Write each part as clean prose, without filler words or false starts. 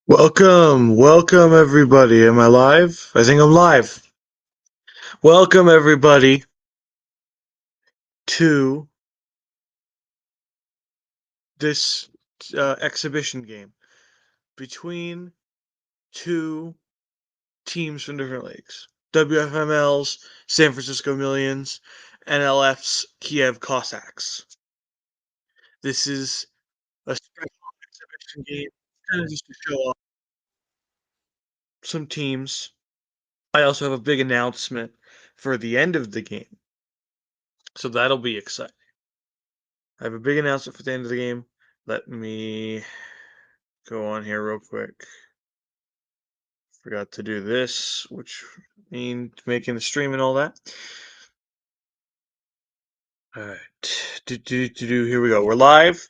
Welcome everybody. Am I live? I think I'm live. Welcome everybody to this exhibition game between two teams from different leagues. WFML's San Francisco Millions, NLF's Kiev Cossacks. This is a special exhibition game, kind of just to show off some teams. I also have a big announcement for the end of the game, so that'll be exciting. I have a big announcement for the end of the game. Let me go on here real quick. Forgot to do this, which means making the stream and all that. Alright. Here we go. We're live.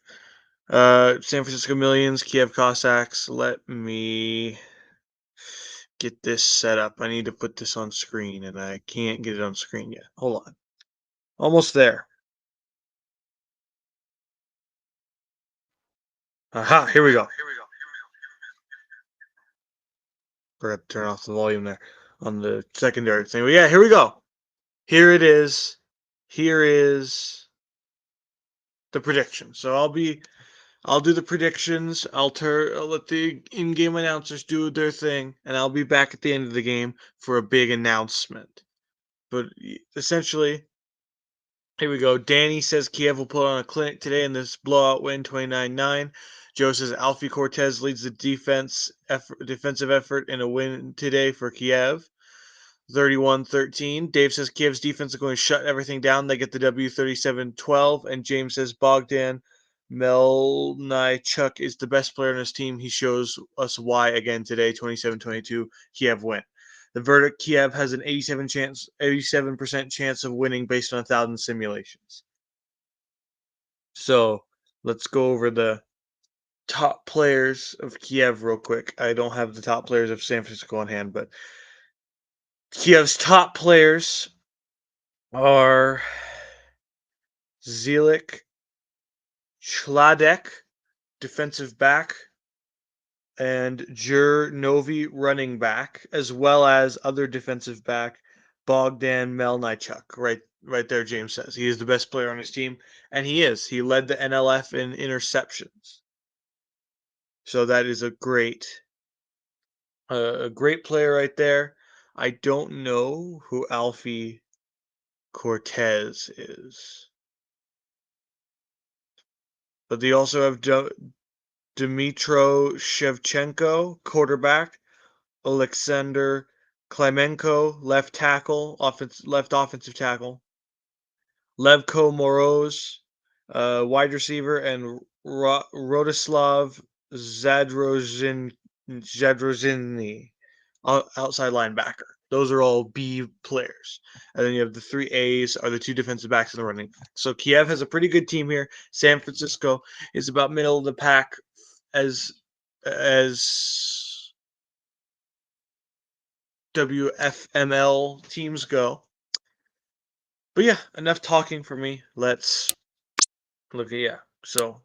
San Francisco Millions, Kiev Cossacks. Let me get this set up. I need to put this on screen, and I can't get it on screen yet. Hold on. Almost there. Aha, here we go. Forgot to turn off the volume there on the secondary thing. But yeah, here we go. Here it is. Here is the prediction. So I'll do the predictions. I'll let the in-game announcers do their thing, and I'll be back at the end of the game for a big announcement. But essentially, here we go. Danny says Kiev will put on a clinic today in this blowout win, 29-9. Joe says Alfie Cortez leads the defensive effort in a win today for Kiev, 31-13. Dave says Kiev's defense is going to shut everything down. They get the W, 37-12. And James says Bogdan Melnychuk is the best player on his team. He shows us why again today, 27-22. Kiev win. The verdict: Kiev has an 87% chance of winning based on 1,000 simulations. So let's go over the top players of Kiev real quick. I don't have the top players of San Francisco on hand, but Kiev's top players are Zelik Chladek, defensive back, and Novi, running back, as well as other defensive back, Bogdan Melnychuk. Right there, James says. He is the best player on his team, and he is. He led the NLF in interceptions. So that is a great player right there. I don't know who Alfie Cortez is. But they also have Dmitro Shevchenko, quarterback, Alexander Klimenko, left tackle, left offensive tackle, Levko Moroz, wide receiver, and Rostislav Zadrozhiny, outside linebacker. Those are all B players. And then you have the 3 A's are the 2 defensive backs and the running back. So Kiev has a pretty good team here. San Francisco is about middle of the pack as WFML teams go. But yeah, enough talking for me. Let's look at So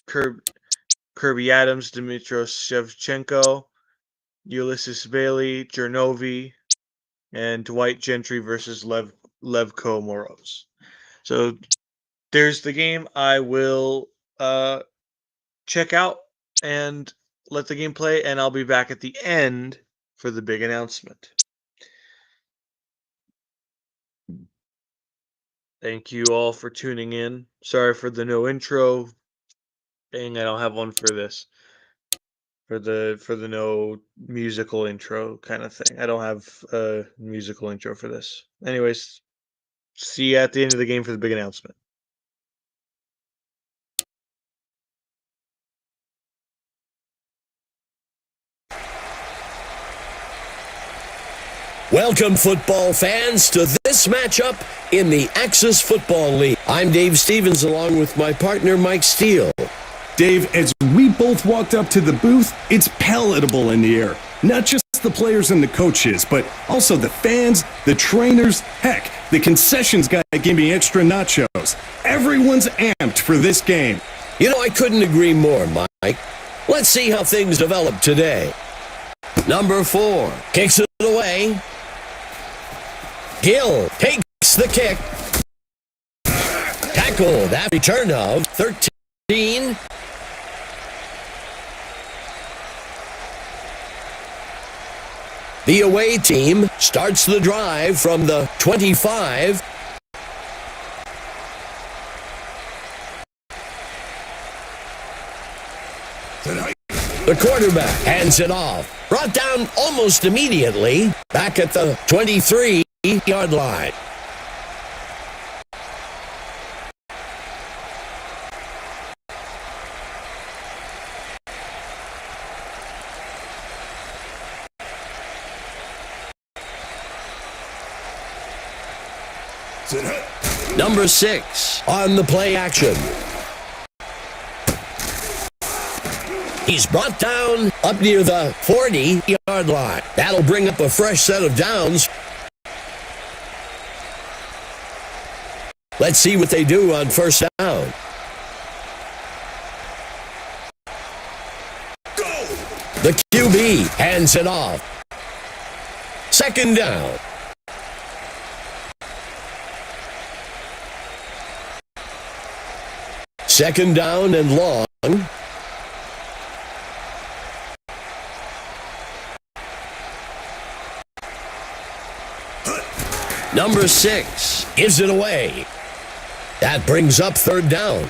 Kirby Adams, Dmitro Shevchenko, Ulysses Bailey, Jernovi, and Dwight Gentry versus Levko Moroz. So there's the game. I will check out and let the game play, and I'll be back at the end for the big announcement. Thank you all for tuning in. Sorry for the no intro. Dang, I don't have one for this. For the no musical intro kind of thing. I don't have a musical intro for this. Anyways, see you at the end of the game for the big announcement. Welcome, football fans, to this matchup in the Axis Football League. I'm Dave Stevens, along with my partner, Mike Steele. Dave, as we both walked up to the booth, it's palatable in the air. Not just the players and the coaches, but also the fans, the trainers, heck, the concessions guy gave me extra nachos. Everyone's amped for this game. You know, I couldn't agree more, Mike. Let's see how things develop today. Number 4 kicks it away. Hill takes the kick. Tackled at return of 13. The away team starts the drive from the 25. The quarterback hands it off. Brought down almost immediately. Back at the 23-yard line. Number 6 on the play action. He's brought down up near the 40-yard line. That'll bring up a fresh set of downs. Let's see what they do on first down. The QB hands it off. Second down. Second down and long. Number 6 gives it away. That brings up third down.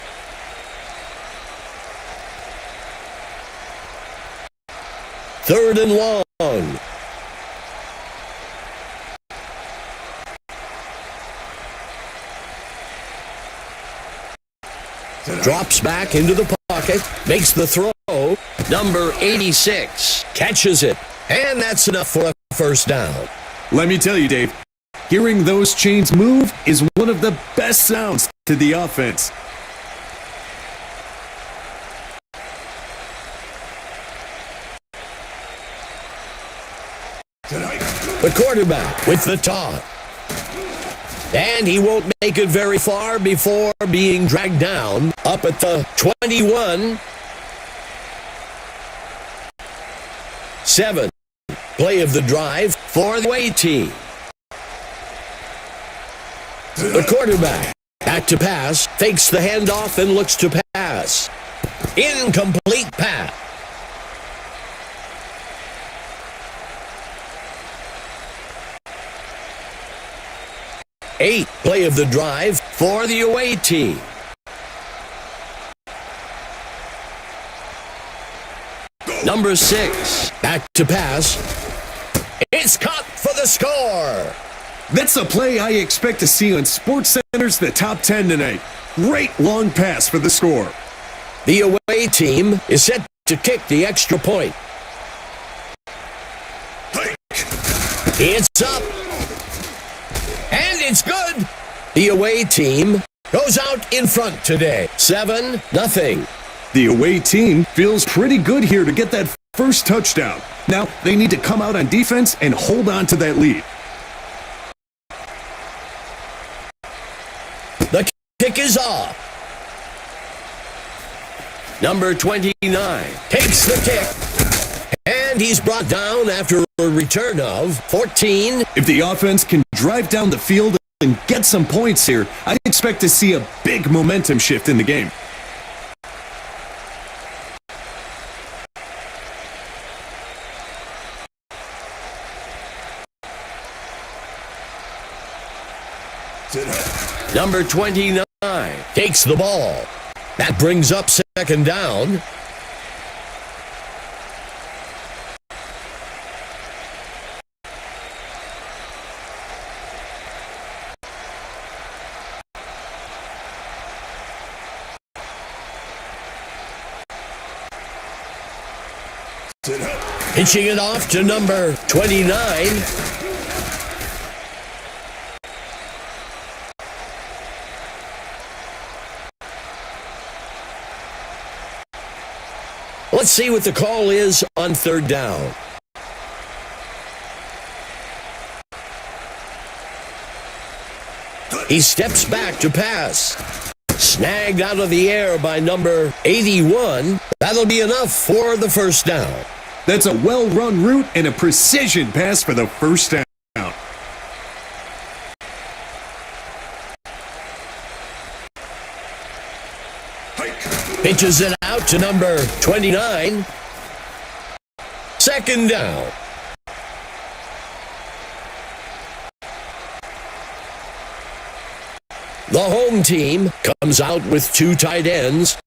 Third and long. Drops back into the pocket, makes the throw. Number 86 catches it, and that's enough for a first down. Let me tell you, Dave, hearing those chains move is one of the best sounds to the offense. The quarterback with the toss. And he won't make it very far before being dragged down up at the 21. 7. Play of the drive for the away team. The quarterback back to pass, fakes the handoff and looks to pass. Incomplete pass. 8. Play of the drive for the away team. Number 6, back to pass. It's caught for the score. That's a play I expect to see on SportsCenter's The Top 10 tonight. Great long pass for the score. The away team is set to kick the extra point. It's up. And it's good. The away team goes out in front today. 7-0. The away team feels pretty good here to get that first touchdown. Now, they need to come out on defense and hold on to that lead. The kick is off. Number 29 takes the kick. And he's brought down after a return of 14. If the offense can drive down the field and get some points here, I expect to see a big momentum shift in the game. Number 29 takes the ball. That brings up second down. Pitching it off to number 29. Let's see what the call is on third down. He steps back to pass. Snagged out of the air by number 81. That'll be enough for the first down. That's a well-run route and a precision pass for the first down. Pitches it out to number 29. Second down. The home team comes out with two tight ends.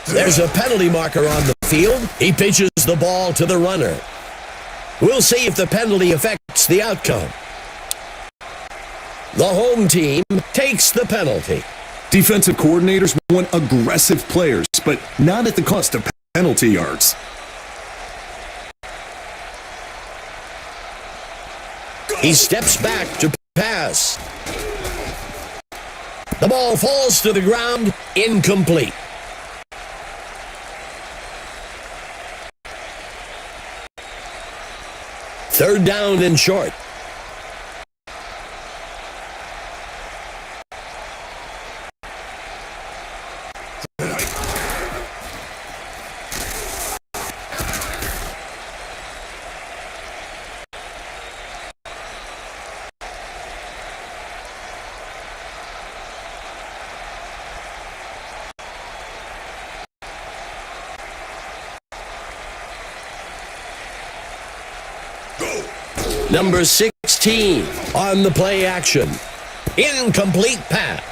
There's a penalty marker on the field. He pitches the ball to the runner. We'll see if the penalty affects the outcome. The home team takes the penalty. Defensive coordinators want aggressive players, but not at the cost of penalty yards. He steps back to pass. The ball falls to the ground, incomplete. Third down and short. Number 16 on the play action. Incomplete pass.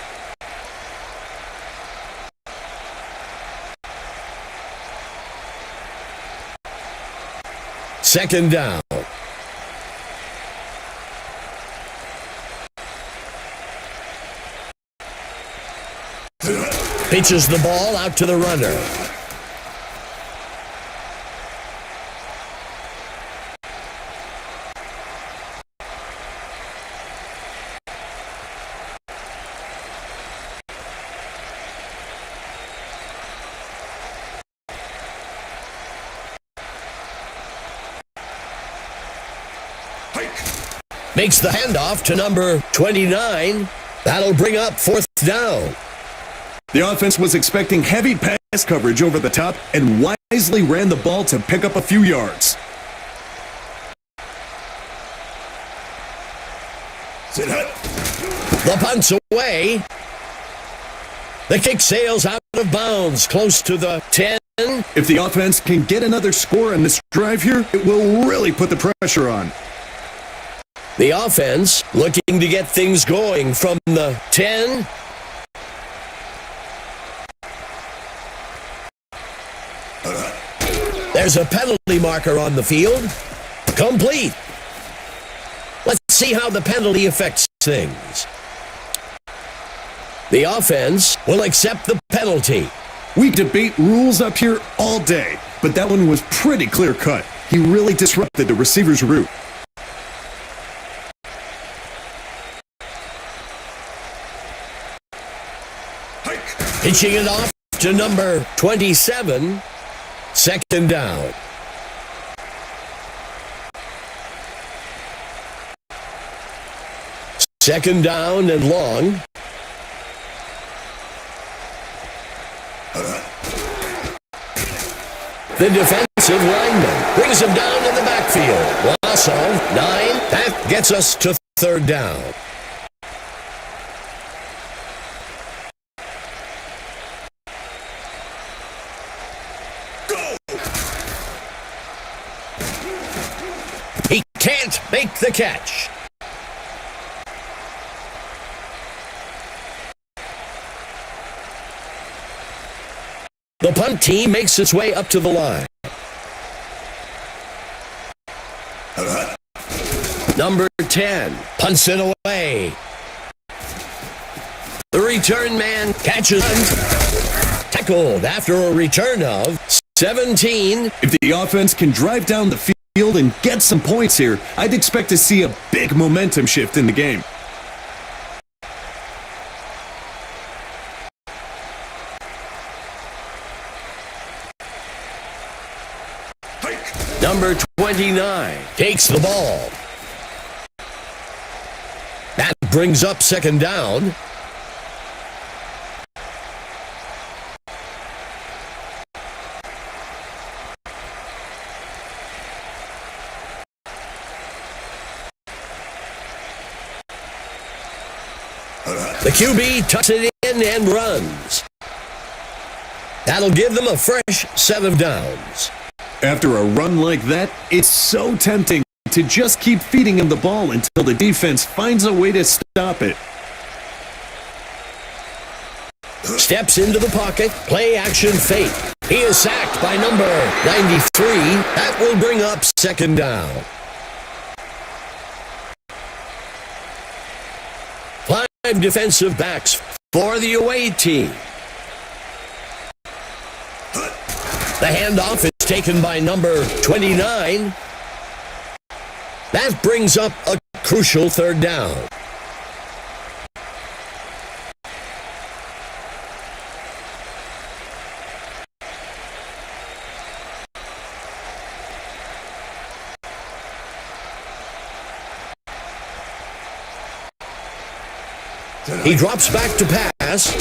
Second down. Pitches the ball out to the runner. Makes the handoff to number 29. That'll bring up fourth down. The offense was expecting heavy pass coverage over the top and wisely ran the ball to pick up a few yards. The punt's away. The kick sails out of bounds, close to the 10. If the offense can get another score on this drive here, it will really put the pressure on. The offense looking to get things going from the 10. There's a penalty marker on the field. Complete. Let's see how the penalty affects things. The offense will accept the penalty. We debate rules up here all day, but that one was pretty clear-cut. He really disrupted the receiver's route. Pitching it off to number 27. Second down. Second down and long. The defensive lineman brings him down in the backfield. Loss of 9. That gets us to third down. He can't make the catch. The punt team makes its way up to the line. Number 10 punts it away. The return man catches it. Tackled after a return of 17. If the offense can drive down the field and get some points here, I'd expect to see a big momentum shift in the game. Number 29 takes the ball. That brings up second down. The QB tucks it in and runs. That'll give them a fresh set of downs. After a run like that, it's so tempting to just keep feeding him the ball until the defense finds a way to stop it. Steps into the pocket, play action fake. He is sacked by number 93. That will bring up second down. 5 defensive backs for the away team. The handoff is taken by number 29. That brings up a crucial third down. He drops back to pass.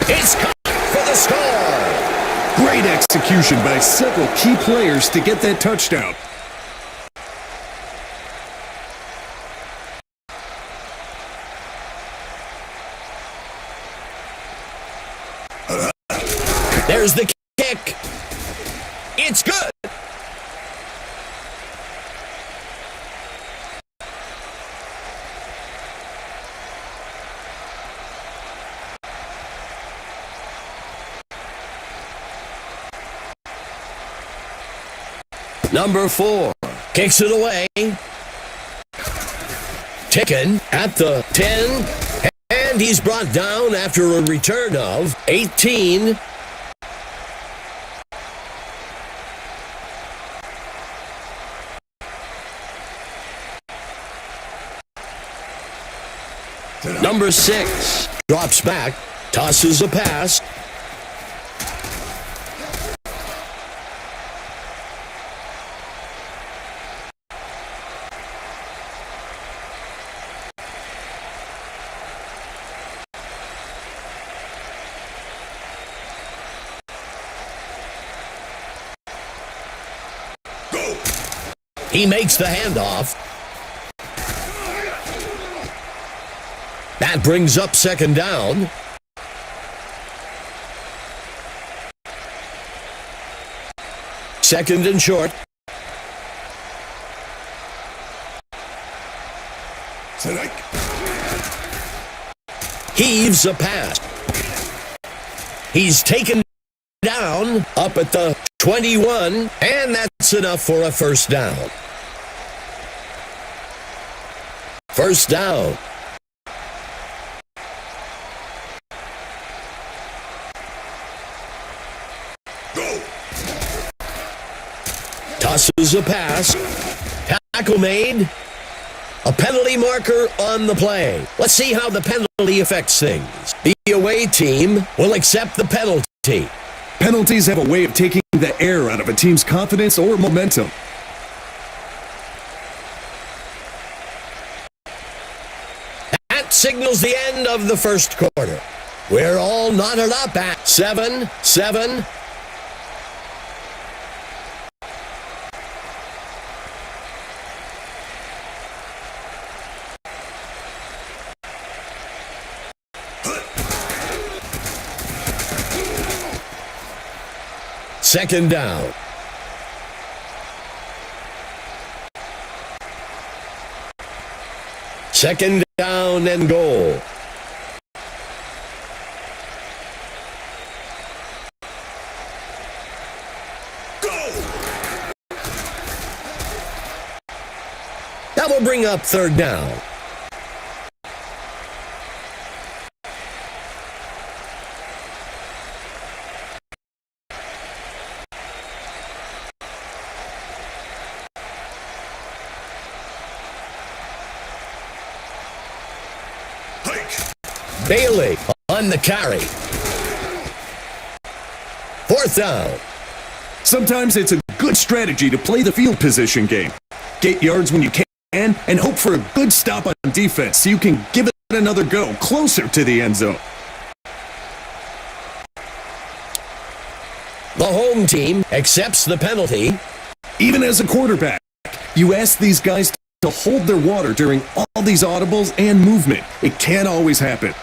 It's caught for the score. Great execution by several key players to get that touchdown. There's the kick. It's good. Number 4 kicks it away. Taken at the 10, and he's brought down after a return of 18. Number 6 drops back, tosses a pass. He makes the handoff. That brings up second down. Second and short. Heaves a pass. He's taken down up at the 21, and that's enough for a first down. First down. Tosses a pass. Tackle made. A penalty marker on the play. Let's see how the penalty affects things. The away team will accept the penalty. Penalties have a way of taking the air out of a team's confidence or momentum. That signals the end of the first quarter. We're all knotted up at 7-7. Second down. Second down and goal. That will bring up third down. Bailey on the carry. Fourth down. Sometimes it's a good strategy to play the field position game. Get yards when you can and hope for a good stop on defense so you can give it another go closer to the end zone. The home team accepts the penalty. Even as a quarterback, you ask these guys to hold their water during all these audibles and movement. It can't always happen.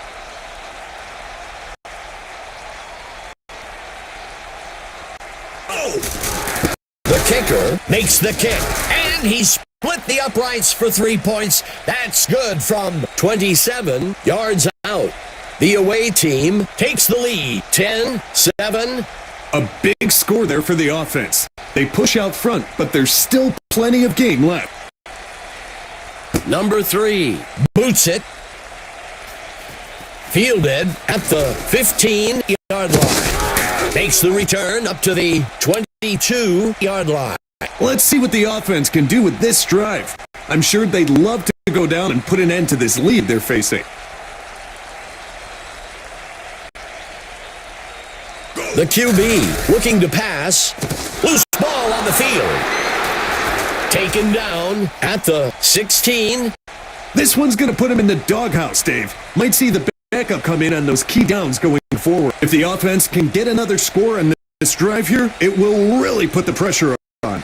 The kicker makes the kick, and he split the uprights for 3 points. That's good from 27 yards out. The away team takes the lead, 10-7. A big score there for the offense. They push out front, but there's still plenty of game left. Number 3 boots it. Fielded at the 15-yard line. Makes the return up to the 22-yard line. Let's see what the offense can do with this drive. I'm sure they'd love to go down and put an end to this lead they're facing. The QB looking to pass. Loose ball on the field. Taken down at the 16. This one's going to put him in the doghouse, Dave. Might see the backup come in on those key downs going forward. If the offense can get another score on this drive here, it will really put the pressure on.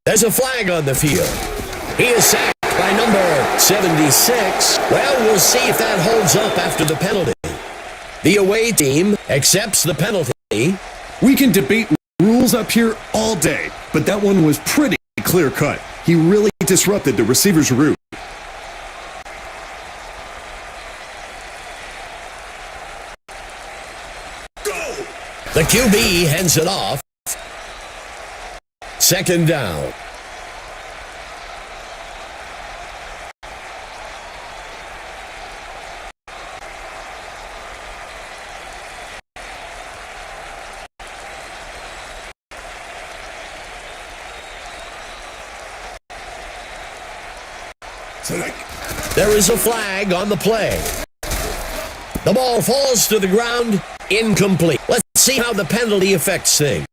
There's a flag on the field. He is sacked by number 76. Well, we'll see if that holds up after the penalty. The away team accepts the penalty. We can debate rules up here all day, but that one was pretty clear-cut. He really disrupted the receiver's route. The QB hands it off. Second down. There is a flag on the play. The ball falls to the ground, incomplete. Let's see how the penalty affects things.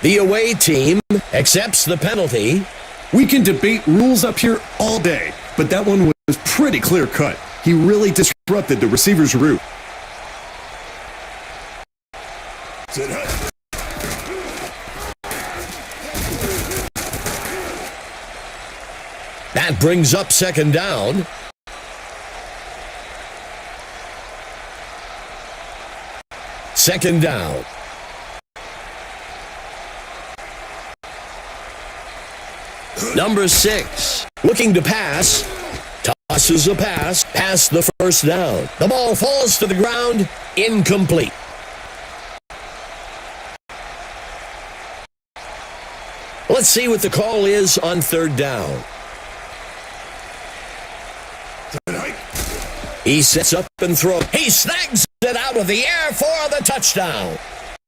The away team accepts the penalty. We can debate rules up here all day, but that one was pretty clear-cut. He really disrupted the receiver's route. That brings up second down. Second down. Number 6, looking to pass. Tosses a pass, past the first down. The ball falls to the ground, incomplete. Let's see what the call is on third down. He sets up and throws. He snags it out of the air for the touchdown.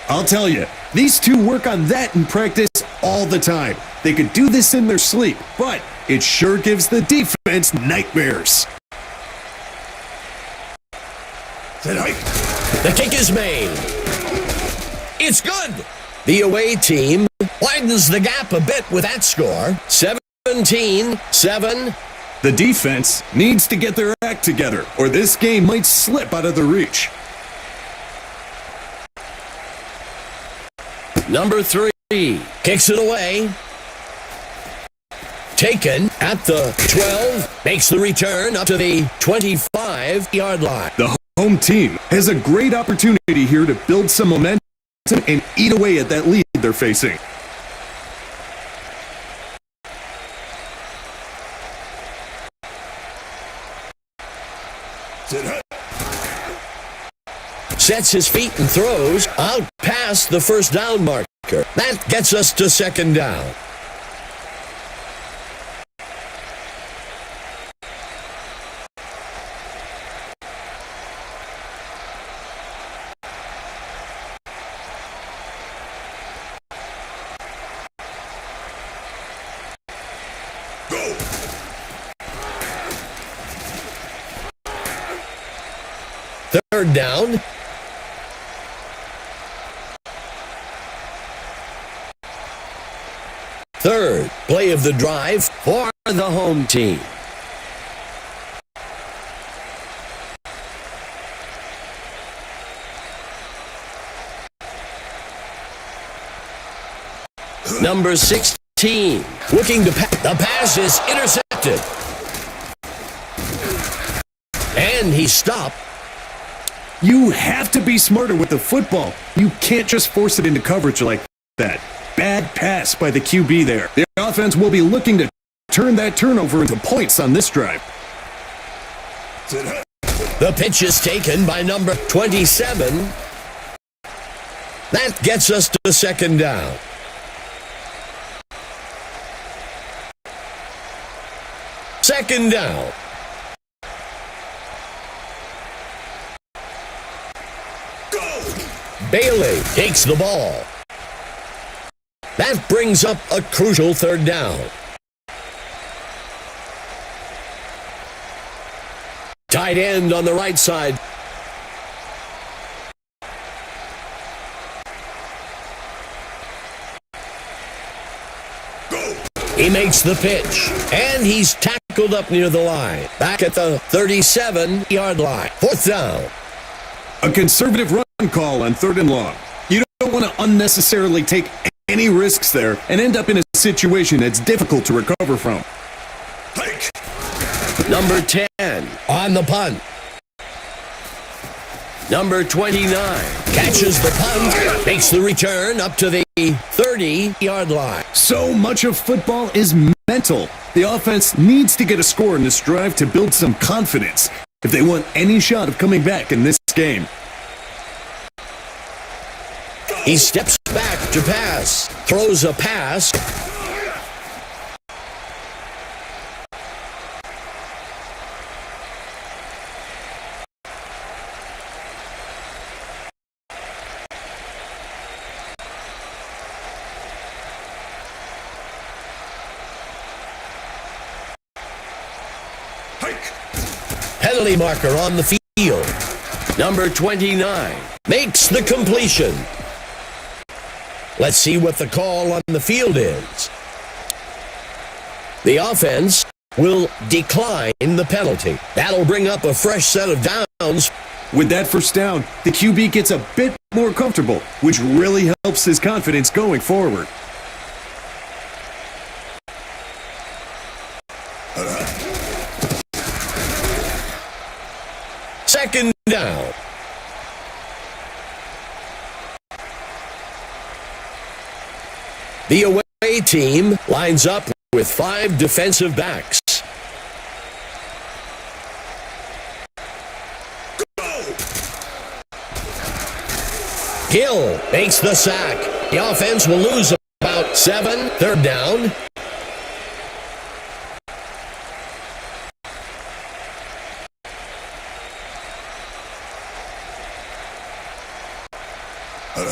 I'll tell you, these two work on that in practice all the time. They could do this in their sleep, but it sure gives the defense nightmares. The kick is made. It's good. The away team widens the gap a bit with that score. 17-7. The defense needs to get their act together, or this game might slip out of their reach. Number 3 kicks it away. Taken at the 12. Makes the return up to the 25-yard line. The home team has a great opportunity here to build some momentum and eat away at that lead they're facing. Sets his feet and throws out past the first down marker. That gets us to second down. Third down. Third play of the drive for the home team. Number 16, looking to pass. The pass is intercepted. And he stopped. You have to be smarter with the football. You can't just force it into coverage like that. Bad pass by the QB there. The offense will be looking to turn that turnover into points on this drive. The pitch is taken by number 27. That gets us to second down. Second down. Bailey takes the ball. That brings up a crucial third down. Tight end on the right side. He makes the pitch, and he's tackled up near the line. Back at the 37-yard line. Fourth down. A conservative run call on 3rd and long. You don't want to unnecessarily take any risks there and end up in a situation that's difficult to recover from. Number 10 on the punt. Number 29 catches the punt, makes the return up to the 30-yard line. So much of football is mental. The offense needs to get a score in this drive to build some confidence if they want any shot of coming back in this game. He steps back to pass, throws a pass. Penalty marker on the field. Number 29 makes the completion. Let's see what the call on the field is. The offense will decline the penalty. That'll bring up a fresh set of downs. With that first down, the QB gets a bit more comfortable, which really helps his confidence going forward. Second down. The away team lines up with 5 defensive backs. Hill makes the sack. The offense will lose about 7. Third down.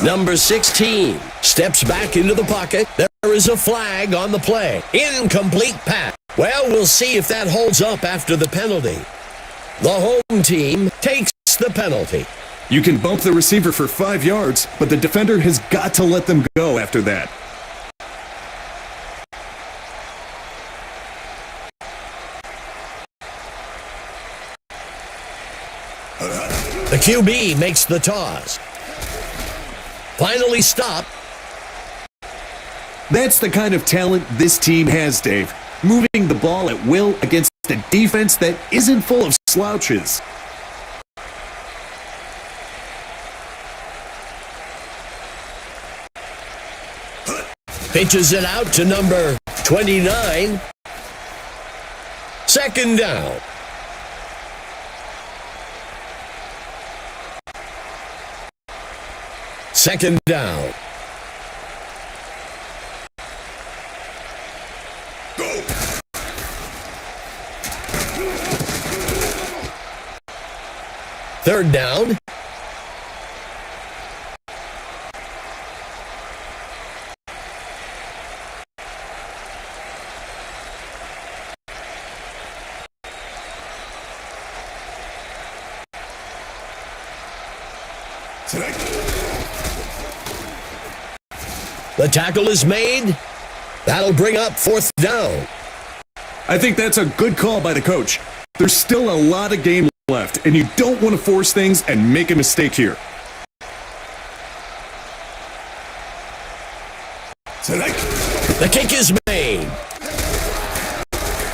Number 16 steps back into the pocket. There is a flag on the play. Incomplete pass. Well, we'll see if that holds up after the penalty. The home team takes the penalty. You can bump the receiver for 5 yards, but the defender has got to let them go after that. The QB makes the toss. Finally stopped. That's the kind of talent this team has, Dave. Moving the ball at will against a defense that isn't full of slouches. Pitches it out to number 29. Second down. Second down. Go. Third down. The tackle is made. That'll bring up fourth down. I think that's a good call by the coach. There's still a lot of game left, and you don't want to force things and make a mistake here. The kick is made.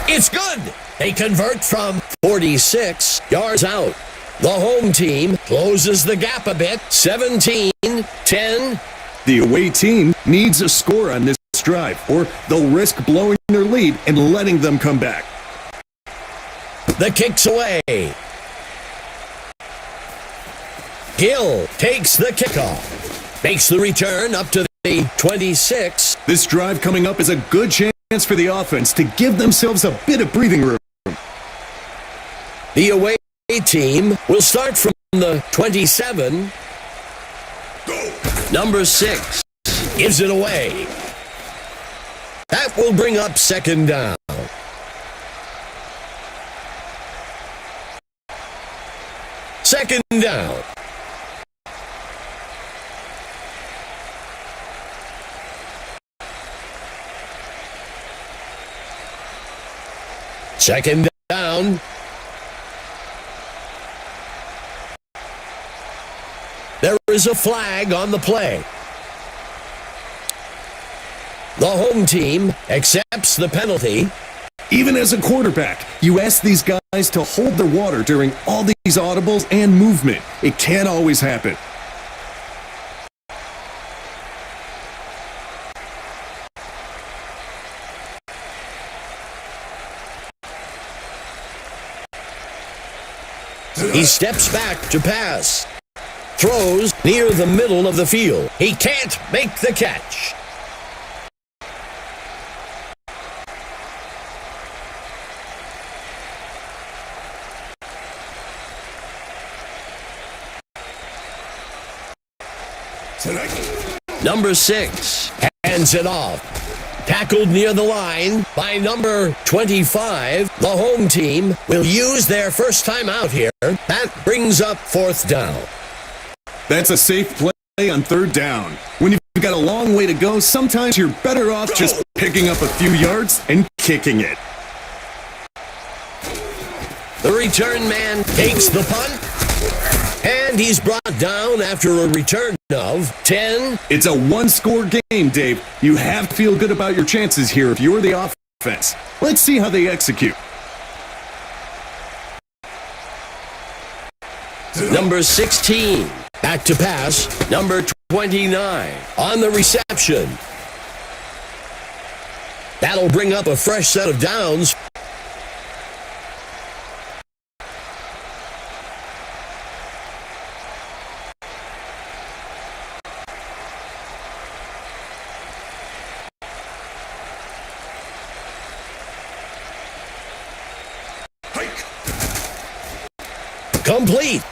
It's good. They convert from 46 yards out. The home team closes the gap a bit. 17-10. The away team needs a score on this drive, or they'll risk blowing their lead and letting them come back. The kick's away. Gill takes the kickoff. Makes the return up to the 26. This drive coming up is a good chance for the offense to give themselves a bit of breathing room. The away team will start from the 27. Number 6 gives it away. That will bring up second down. Second down. Second down. There is a flag on the play. The home team accepts the penalty. Even as a quarterback, you ask these guys to hold their water during all these audibles and movement. It can't always happen. He steps back to pass. Throws near the middle of the field. He can't make the catch. Number 6 hands it off. Tackled near the line by number 25. The home team will use their first time out here. That brings up fourth down. That's a safe play on third down. When you've got a long way to go, sometimes you're better off just picking up a few yards and kicking it. The return man takes the punt, and he's brought down after a return of 10. It's a one-score game, Dave. You have to feel good about your chances here if you're the offense. Let's see how they execute. Number 16, back to pass. Number 29, on the reception. That'll bring up a fresh set of downs. Complete.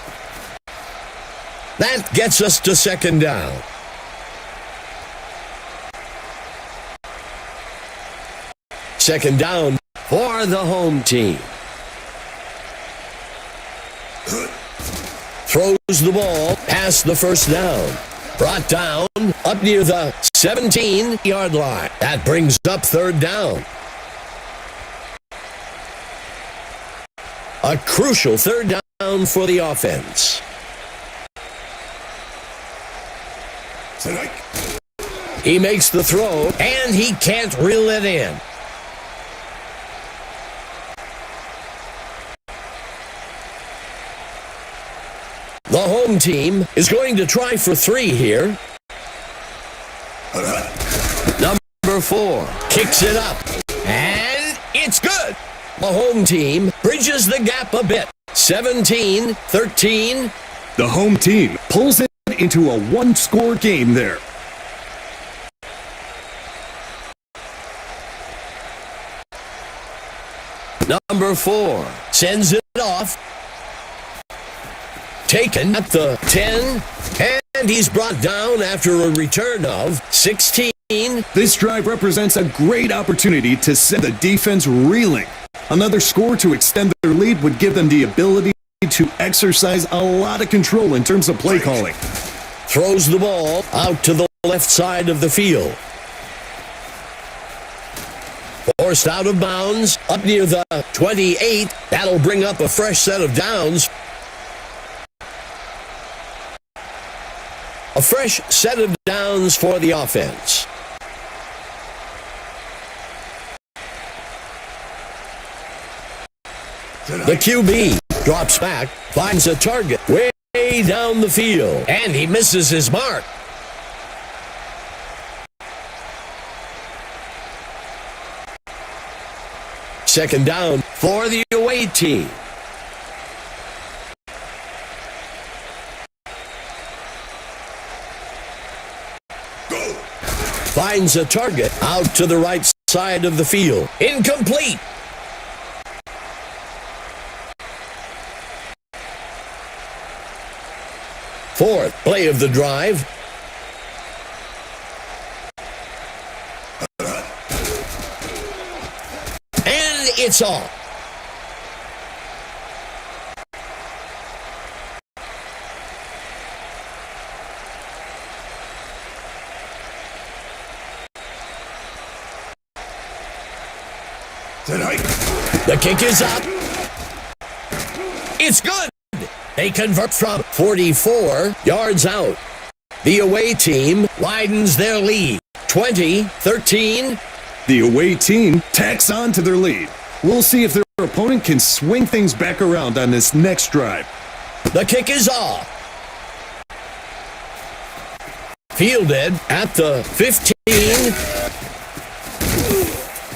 That gets us to second down. Second down for the home team. Throws the ball past the first down. Brought down up near the 17-yard line. That brings up third down. A crucial third down for the offense. He makes the throw, and he can't reel it in. The home team is going to try for 3 here. Number 4 kicks it up, and it's good. The home team bridges the gap a bit. 17-13. The home team pulls it into a one-score game there. Number 4 sends it off. Taken at the 10, and he's brought down after a return of 16. This drive represents a great opportunity to send the defense reeling. Another score to extend their lead would give them the ability to exercise a lot of control in terms of play calling. Throws the ball out to the left side of the field. Forced out of bounds up near the 28. That'll bring up a fresh set of downs. A fresh set of downs for the offense. The QB drops back, finds a target way down the field, and he misses his mark. Second down for the away team. Finds a target out to the right side of the field. Incomplete. Fourth play of the drive. And it's off. The kick is up. It's good. They convert from 44 yards out. The away team widens their lead. 20-13. The away team tacks on to their lead. We'll see if their opponent can swing things back around on this next drive. The kick is off. Fielded at the 15.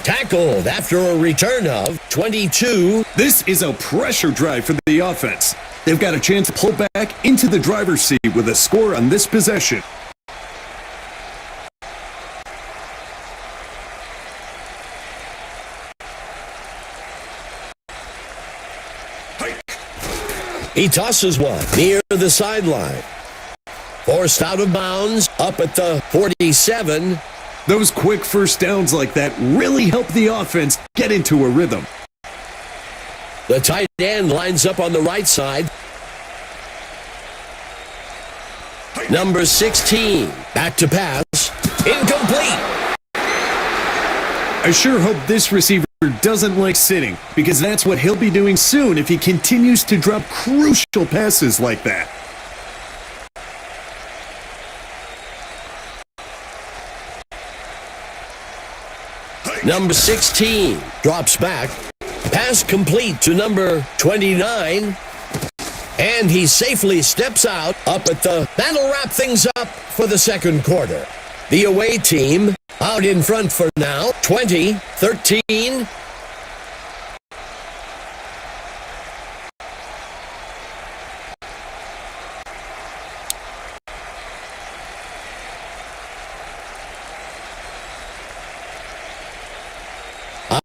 Tackled after a return of 22. This is a pressure drive for the offense. They've got a chance to pull back into the driver's seat with a score on this possession. He tosses one near the sideline. Forced out of bounds up at the 47. Those quick first downs like that really help the offense get into a rhythm. The tight end lines up on the right side. Number 16, back to pass. Incomplete. I sure hope this receiver doesn't like sitting, because that's what he'll be doing soon if he continues to drop crucial passes like that. Number 16 drops back. Pass complete to number 29. And he safely steps out up at the... That'll wrap things up for the second quarter. The away team out in front for now. 20-13.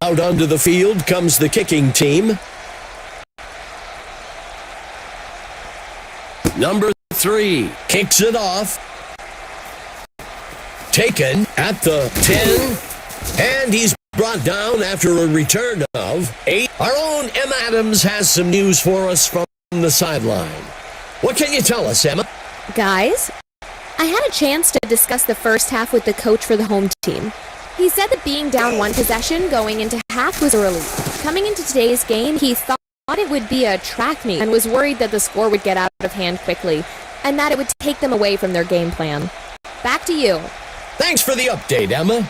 Out onto the field comes the kicking team. Number 3 kicks it off. Taken at the 10. And he's brought down after a return of 8. Our own Emma Adams has some news for us from the sideline. What can you tell us, Emma? Guys, I had a chance to discuss the first half with the coach for the home team. He said that being down one possession going into half was a relief. Coming into today's game, he thought it would be a track meet and was worried that the score would get out of hand quickly and that it would take them away from their game plan. Back to you. Thanks for the update, Emma.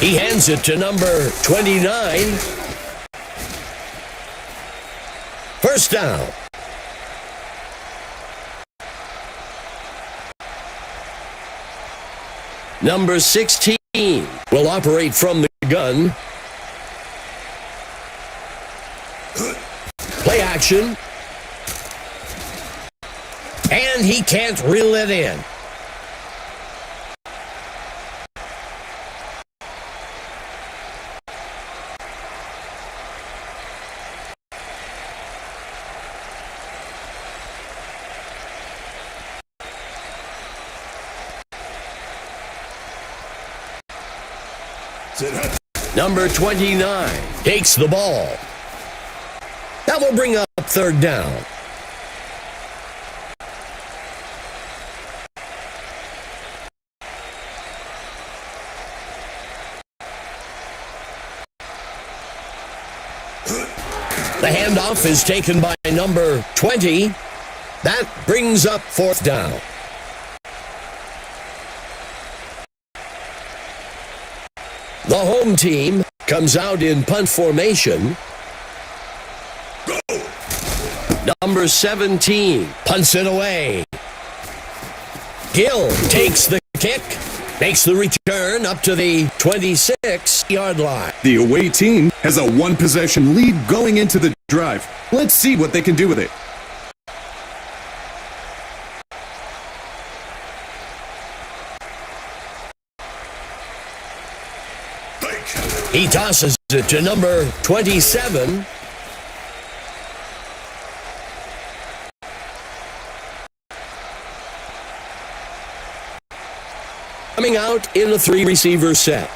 He hands it to number 29. First down. Number 16 will operate from the gun. Play action. And he can't reel it in. Number 29 takes the ball. That will bring up third down. The handoff is taken by number 20. That brings up fourth down. The home team comes out in punt formation. Number 17 punts it away. Gill takes the kick, makes the return up to the 26-yard line. The away team has a one-possession lead going into the drive. Let's see what they can do with it. He tosses it to number 27. Coming out in a three-receiver set.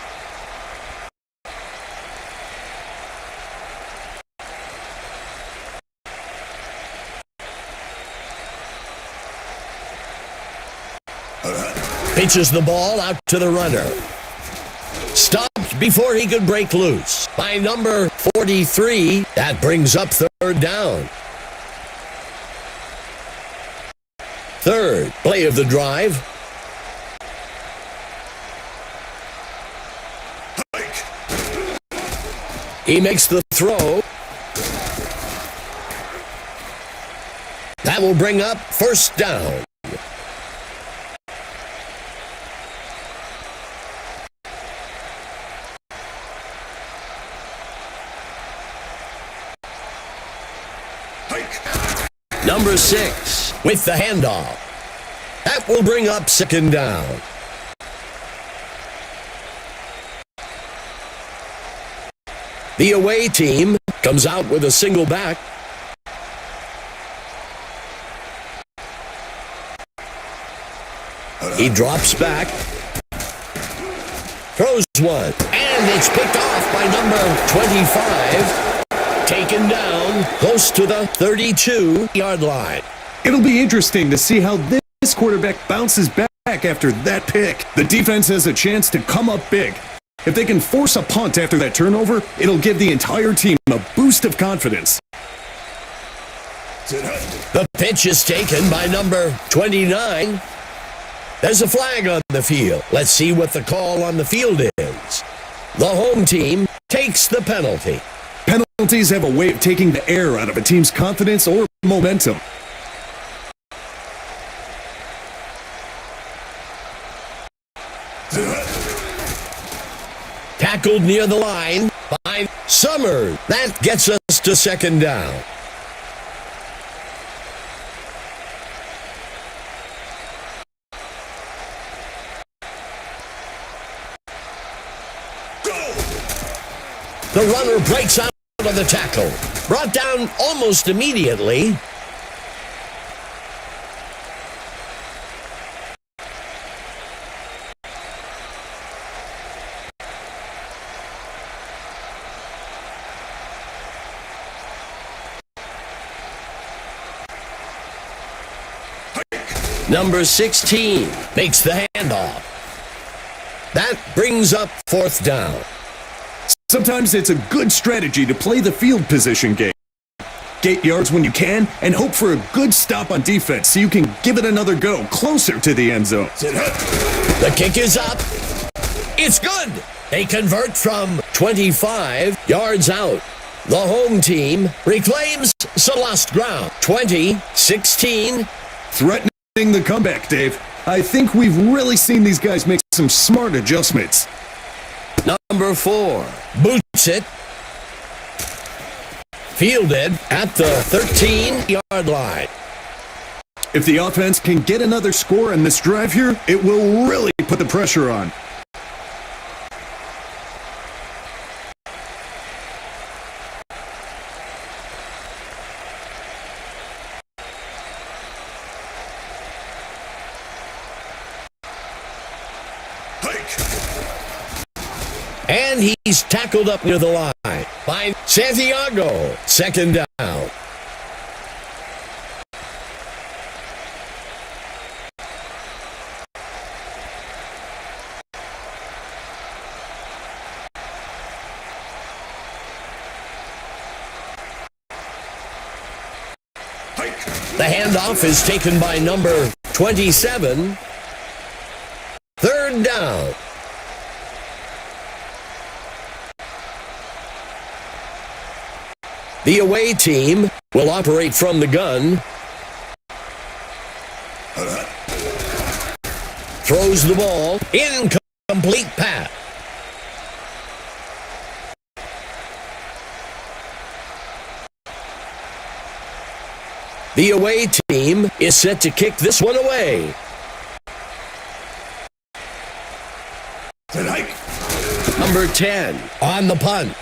Pitches the ball out to the runner. Stopped before he could break loose by number 43. That brings up third down. Third play of the drive. He makes the throw. That will bring up first down. Number 6 with the handoff. That will bring up second down. The away team comes out with a single back. He drops back. Throws one. And it's picked off by number 25. Taken down close to the 32-yard line. It'll be interesting to see how this quarterback bounces back after that pick. The defense has a chance to come up big. If they can force a punt after that turnover, it'll give the entire team a boost of confidence. The pitch is taken by number 29. There's a flag on the field. Let's see what the call on the field is. The home team takes the penalty. Penalties have a way of taking the air out of a team's confidence or momentum. Tackled near the line by Summers. That gets us to second down. The runner breaks out of the tackle. Brought down almost immediately. Number 16 makes the handoff. That brings up fourth down. Sometimes it's a good strategy to play the field position game. Get yards when you can and hope for a good stop on defense so you can give it another go closer to the end zone. The kick is up. It's good. They convert from 25 yards out. The home team reclaims some lost ground. 20-16. Threatening the comeback, Dave. I think we've really seen these guys make some smart adjustments. Number 4 boots it. Fielded at the 13-yard line. If the offense can get another score in this drive here, it will really put the pressure on. And he's tackled up near the line by Santiago. Second down. The handoff is taken by number 27. Third down. The away team will operate from the gun. Throws the ball. Incomplete pass. The away team is set to kick this one away. Number 10 on the punt.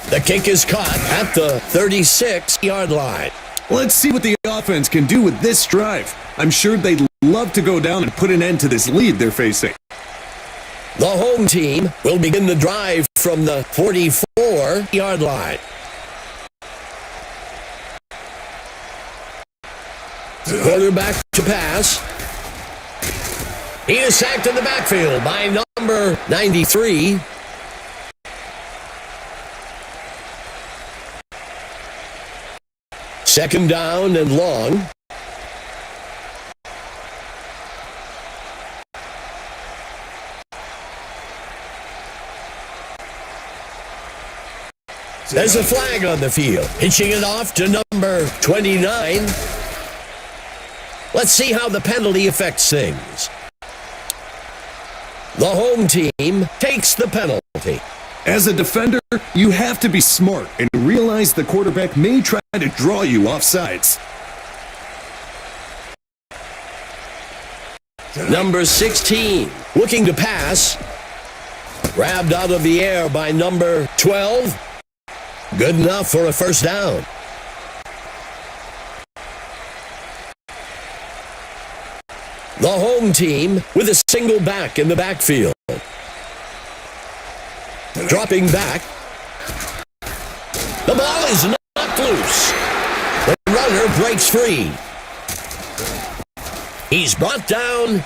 The kick is caught at the 36-yard line. Let's see what the offense can do with this drive. I'm sure they'd love to go down and put an end to this lead they're facing. The home team will begin the drive from the 44-yard line. Quarterback to pass. He is sacked in the backfield by number 93. Second down and long. There's a flag on the field. Pitching it off to number 29. Let's see how the penalty affects things. The home team takes the penalty. As a defender, you have to be smart and realize the quarterback may try to draw you off sides. Number 16, looking to pass. Grabbed out of the air by number 12. Good enough for a first down. The home team with a single back in the backfield. Dropping back. The ball is knocked loose. The runner breaks free. He's brought down.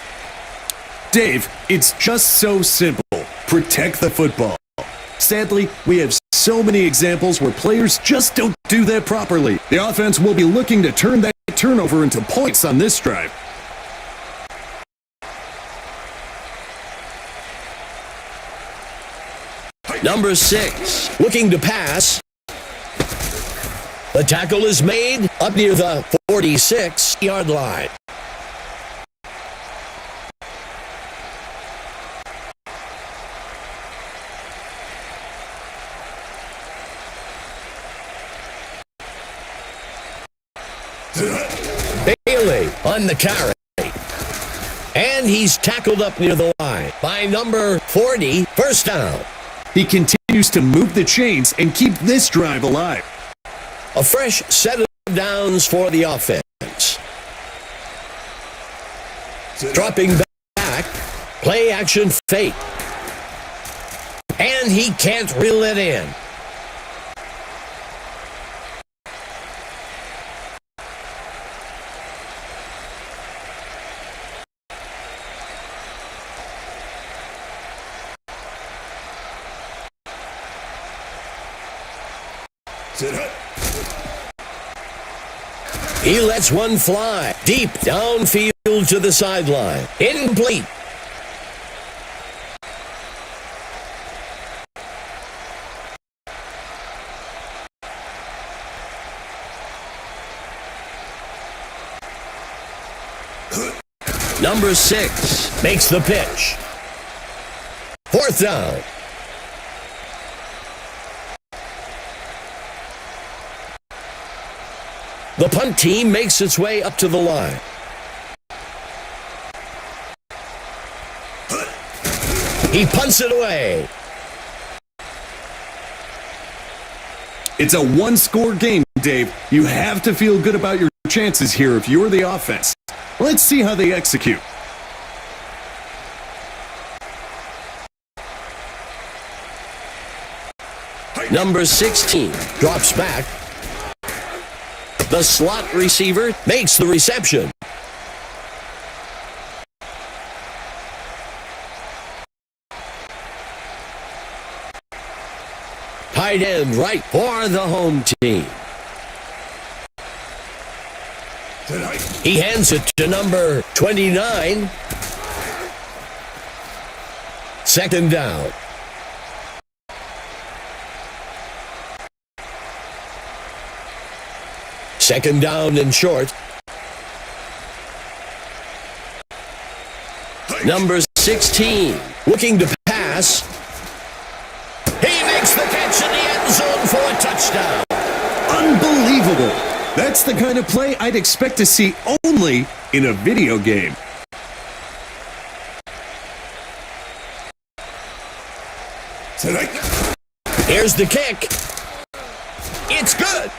Dave, it's just so simple. Protect the football. Sadly, we have so many examples where players just don't do that properly. The offense will be looking to turn that turnover into points on this drive. Number 6, looking to pass. The tackle is made up near the 46-yard line. Bailey on the carry. And he's tackled up near the line by number 40, first down. He continues to move the chains and keep this drive alive. A fresh set of downs for the offense. Dropping back, play action fake. And he can't reel it in. He lets one fly deep downfield to the sideline. Incomplete. Number 6 makes the pitch. Fourth down. The punt team makes its way up to the line. He punts it away. It's a one-score game, Dave. You have to feel good about your chances here if you're the offense. Let's see how they execute. Number 16 drops back. The slot receiver makes the reception. Tight end right for the home team. He hands it to number 29. Second down. Second down and short. Number 16, looking to pass. He makes the catch in the end zone for a touchdown. Unbelievable. That's the kind of play I'd expect to see only in a video game. Here's the kick. It's good.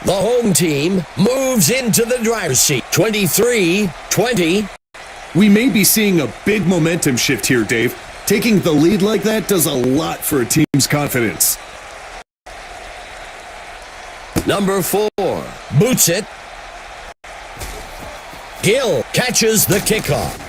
The home team moves into the driver's seat. 23-20. We may be seeing a big momentum shift here, Dave. Taking the lead like that does a lot for a team's confidence. Number 4, boots it. Gill catches the kickoff.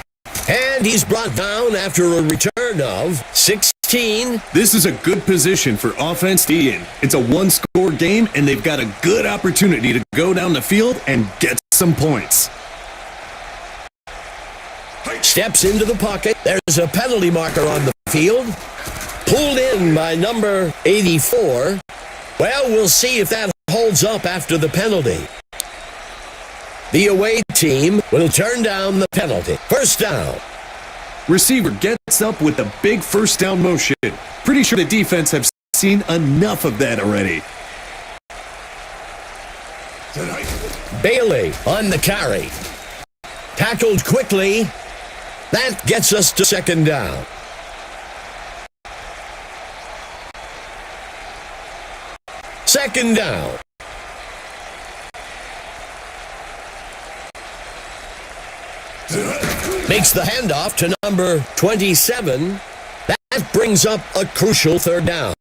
And he's brought down after a return of 16. This is a good position for offense to be in. It's a one-score game, and they've got a good opportunity to go down the field and get some points. Steps into the pocket. There's a penalty marker on the field. Pulled in by number 84. Well, we'll see if that holds up after the penalty. The away team will turn down the penalty. First down. Receiver gets up with a big first down motion. Pretty sure the defense have seen enough of that already. Bailey on the carry. Tackled quickly. That gets us to second down. Second down. Makes the handoff to number 27. That brings up a crucial third down.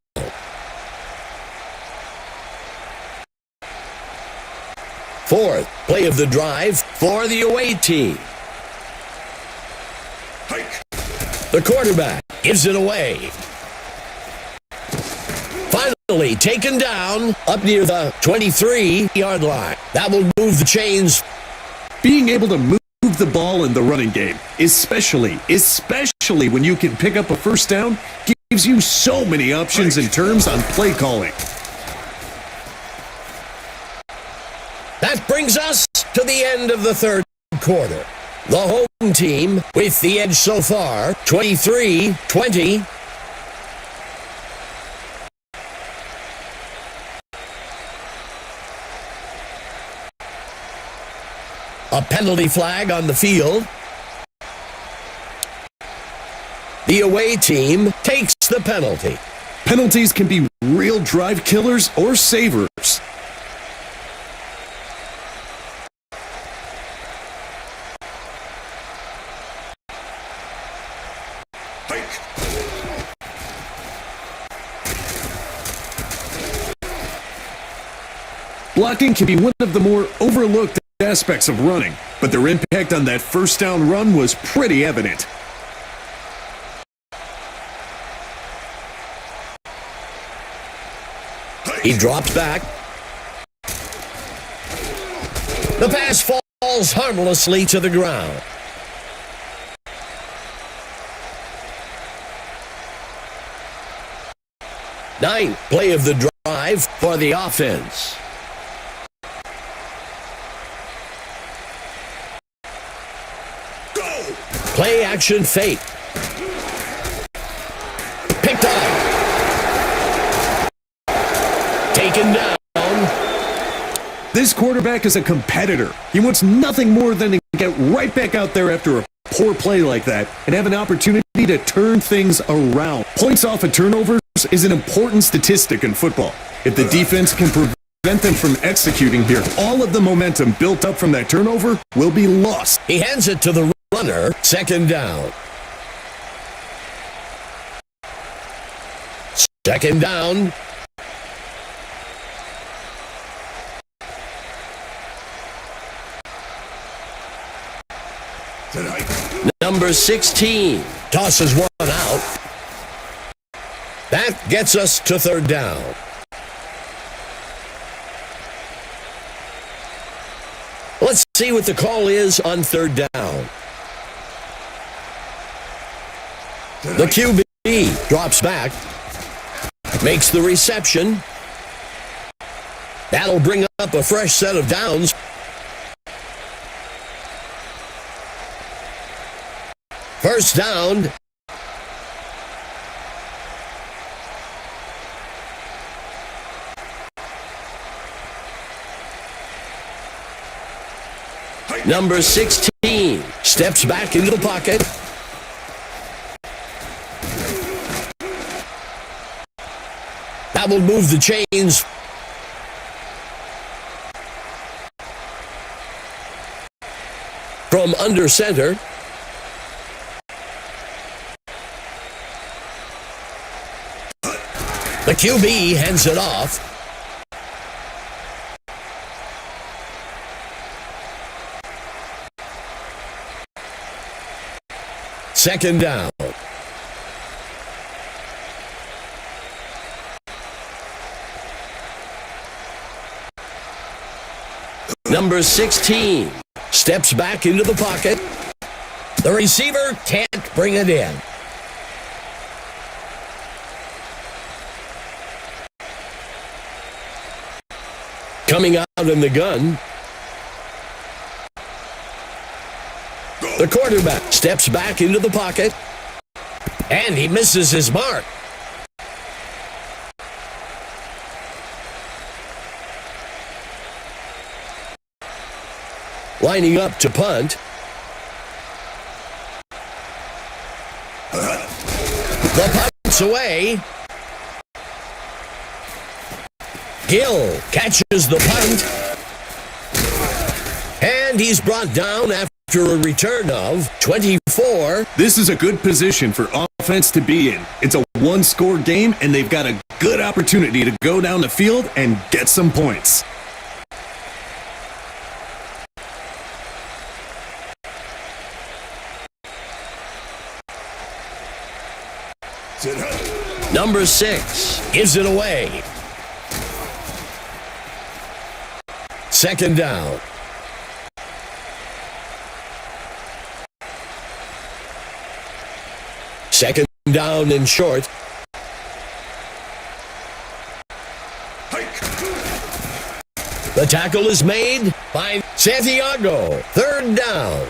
Fourth play of the drive for the away team. The quarterback gives it away. Finally taken down up near the 23-yard line. That will move the chains. Being able to move the ball in the running game, especially when you can pick up a first down, gives you so many options in terms on play calling. That brings us to the end of the third quarter. The home team with the edge so far, 23-20. A penalty flag on the field. The away team takes the penalty. Penalties can be real drive killers or savers. Blocking can be one of the more overlooked aspects of running, but their impact on that first down run was pretty evident. He drops back. The pass falls harmlessly to the ground. Ninth play of the drive for the offense. Play action fake. Picked up. Taken down. This quarterback is a competitor. He wants nothing more than to get right back out there after a poor play like that and have an opportunity to turn things around. Points off of turnovers is an important statistic in football. If the defense can prevent them from executing here, all of the momentum built up from that turnover will be lost. He hands it to the runner, second down. Second down. Number 16 tosses one out. That gets us to third down. Let's see what the call is on third down. The QB drops back, makes the reception. That'll bring up a fresh set of downs. First down. Number 16 steps back into the pocket. That will move the chains. From under center. The QB hands it off. Second down. Number 16 steps back into the pocket. The receiver can't bring it in. Coming out in the gun. The quarterback steps back into the pocket. And he misses his mark. Lining up to punt. The punt's away. Gill catches the punt. And he's brought down after a return of 24. This is a good position for offense to be in. It's a one-score game, and they've got a good opportunity to go down the field and get some points. Number 6 gives it away. Second down. Second down and short. The tackle is made by Santiago. Third down.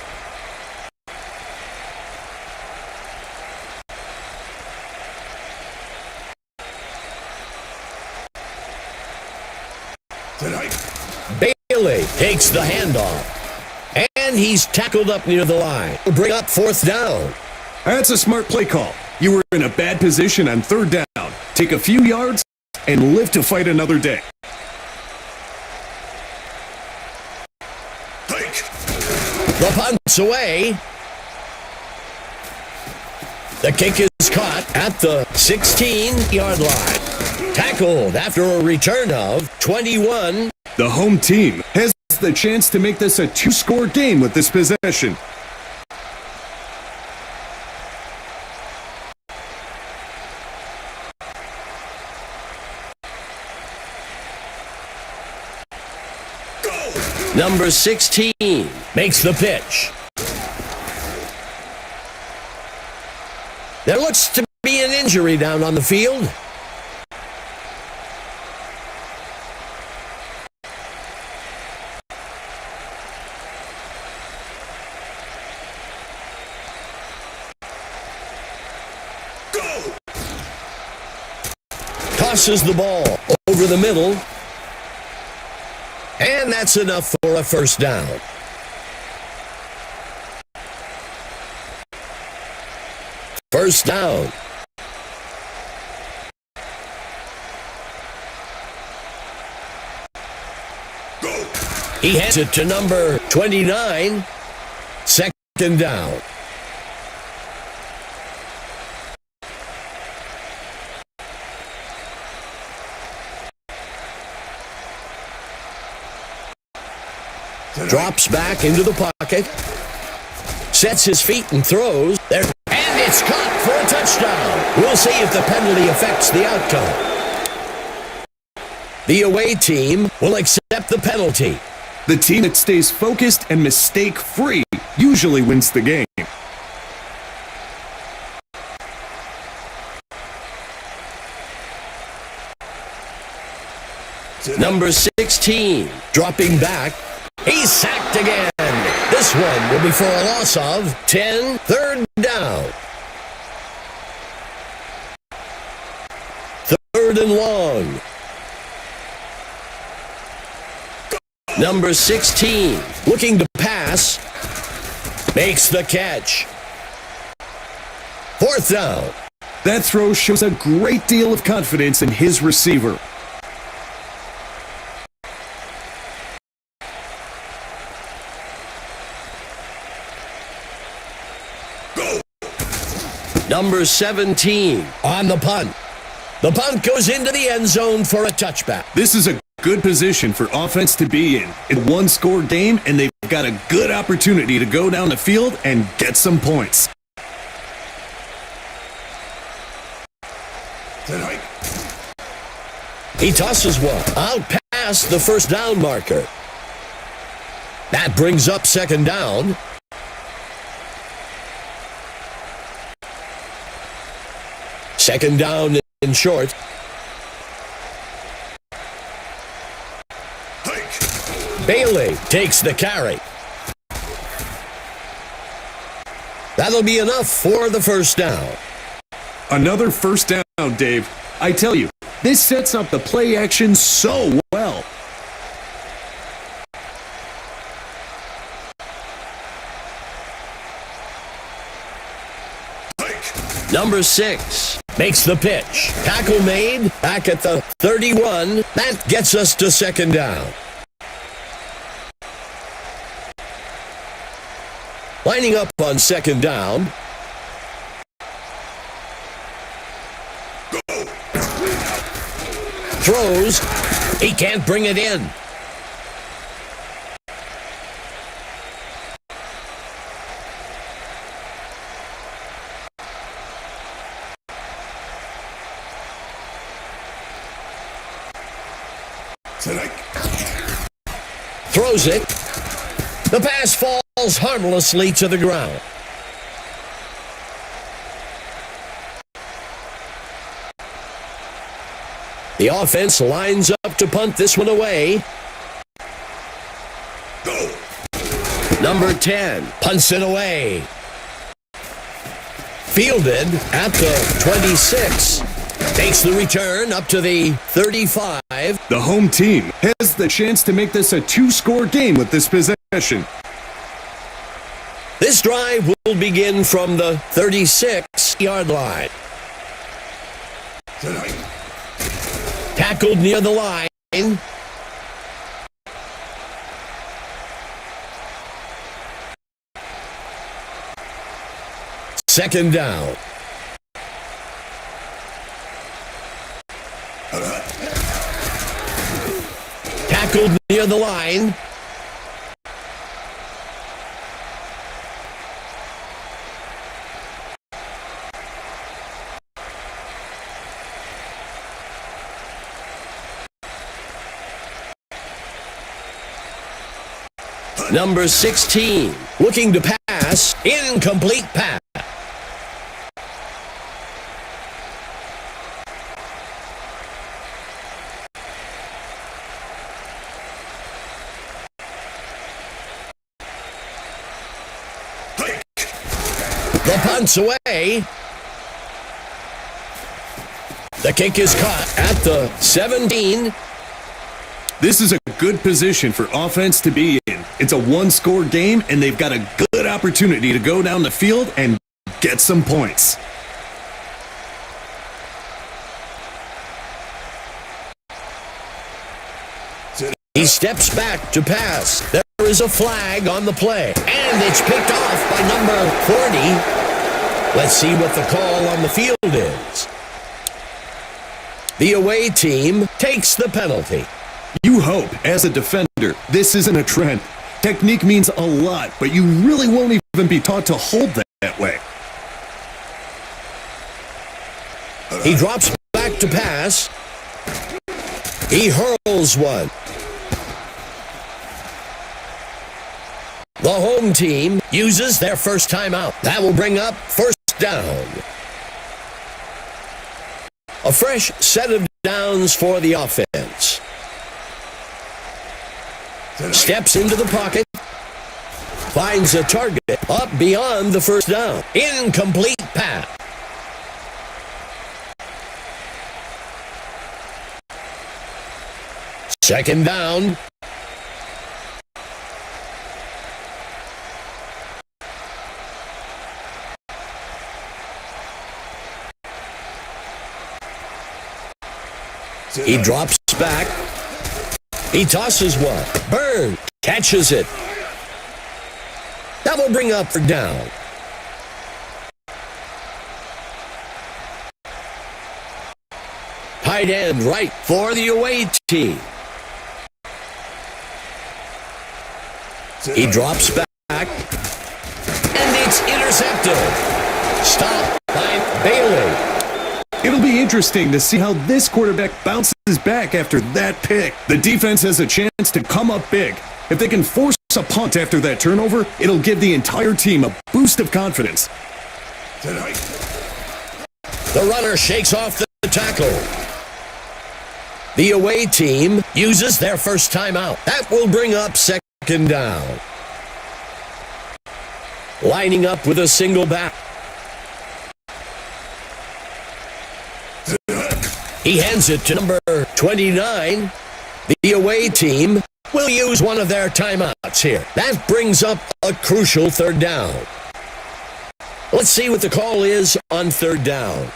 Bailey takes the handoff. And he's tackled up near the line. We'll bring up fourth down. That's a smart play call. You were in a bad position on third down. Take a few yards and live to fight another day. The punt's away. The kick is caught at the 16-yard line. Tackled after a return of 21. The home team has the chance to make this a two-score game with this possession. Number 16 makes the pitch. There looks to be an injury down on the field. Tosses the ball over the middle. And that's enough for a first down. First down. He hands it to number 29. Second down. Drops back into the pocket. Sets his feet and throws. There, and it's caught for a touchdown. We'll see if the penalty affects the outcome. The away team will accept the penalty. The team that stays focused and mistake-free usually wins the game. Number 16, dropping back. He's sacked again. This one will be for a loss of 10, third down. Third and long. Number 16, looking to pass, makes the catch. Fourth down. That throw shows a great deal of confidence in his receiver. Number 17 on the punt. The punt goes into the end zone for a touchback. This is a good position for offense to be in. It's a one-score game, and they've got a good opportunity to go down the field and get some points. He tosses one out past the first down marker. That brings up second down. Second down in short. Bailey takes the carry. That'll be enough for the first down. Another first down, Dave. I tell you, this sets up the play action so well. Number 6 makes the pitch. Tackle made back at the 31. That gets us to second down. Lining up on second down. Throws. He can't bring it in. Throws it. The pass falls harmlessly to the ground. The offense lines up to punt this one away. Number 10 punts it away. Fielded at the 26. Takes the return up to the 35. The home team has the chance to make this a two-score game with this possession. This drive will begin from the 36-yard line. Tackled near the line. Second down. Tackled near the line. Number 16, looking to pass, incomplete pass. The punt's away. The kick is caught at the 17. This is a good position for offense to be in. It's a one-score game, and they've got a good opportunity to go down the field and get some points. He steps back to pass. There is a flag on the play, and it's picked off by number 40. Let's see what the call on the field is. The away team takes the penalty. You hope, as a defender, this isn't a trend. Technique means a lot, but you really won't even be taught to hold that way. He drops back to pass. He hurls one. The home team uses their first timeout. That will bring up first down. A fresh set of downs for the offense. Steps into the pocket. Finds a target up beyond the first down. Incomplete pass. Second down. He drops back. He tosses one. Burn catches it. That will bring up for down. Tight end right for the away team. He drops back. And it's intercepted. Stopped by Bailey. It'll be interesting to see how this quarterback bounces back after that pick. The defense has a chance to come up big. If they can force a punt after that turnover, it'll give the entire team a boost of confidence. The runner shakes off the tackle. The away team uses their first timeout. That will bring up second down. Lining up with a single back. He hands it to number 29. The away team will use one of their timeouts here. That brings up a crucial third down. Let's see what the call is on third down.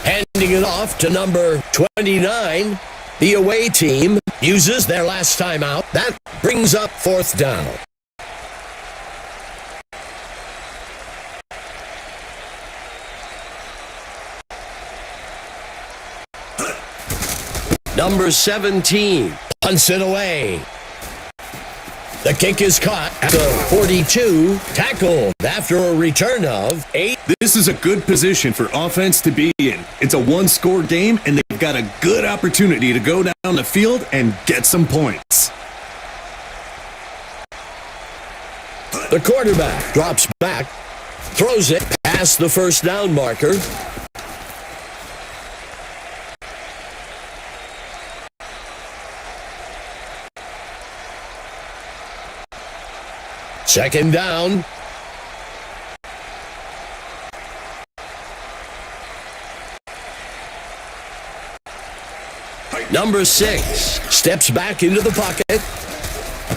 Handing it off to number 29. The away team uses their last timeout. That brings up fourth down. Number 17 punts it away. The kick is caught at the 42, tackled after a return of 8. This is a good position for offense to be in. It's a one-score game, and they've got a good opportunity to go down the field and get some points. The quarterback drops back, throws it past the first down marker. Second down. Number 6 steps back into the pocket.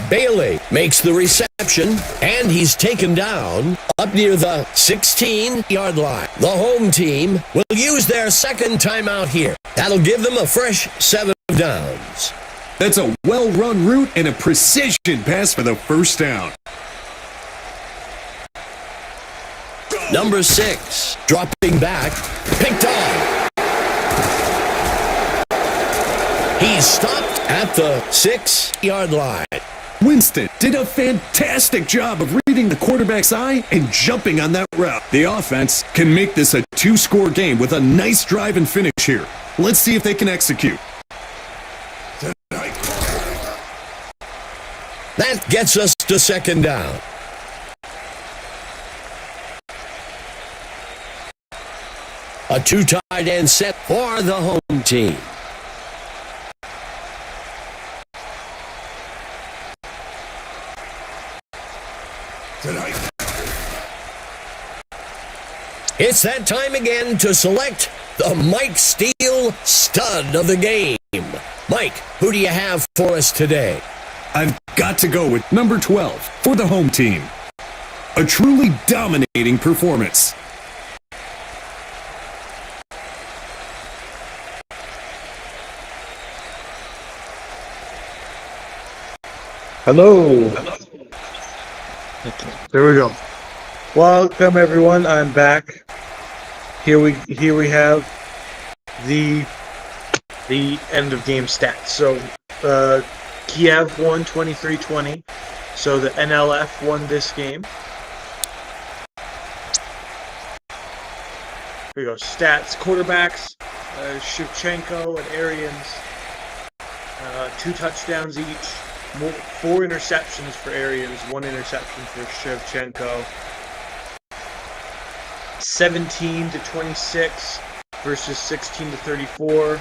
Bailey makes the reception, and he's taken down up near the 16-yard line. The home team will use their second timeout here. That'll give them a fresh 7 downs. That's a well-run route and a precision pass for the first down. Number 6, dropping back, picked off. He's stopped at the 6-yard line. Winston did a fantastic job of reading the quarterback's eye and jumping on that route. The offense can make this a 2-score game with a nice drive and finish here. Let's see if they can execute. That gets us to second down. A 2 tight end set for the home team. It's that time again to select the Mike Steele stud of the game. Mike, who do you have for us today? I've got to go with number 12 for the home team. A truly dominating performance. Hello. There we go. Welcome everyone. I'm back. Here we have the end of game stats. So Kiev won 23-20. So the NLF won this game. Here we go. Stats. Quarterbacks. Shevchenko and Arians. 2 touchdowns each. 4 interceptions for Arians, 1 interception for Shevchenko. 17 to 26 versus 16 to 34.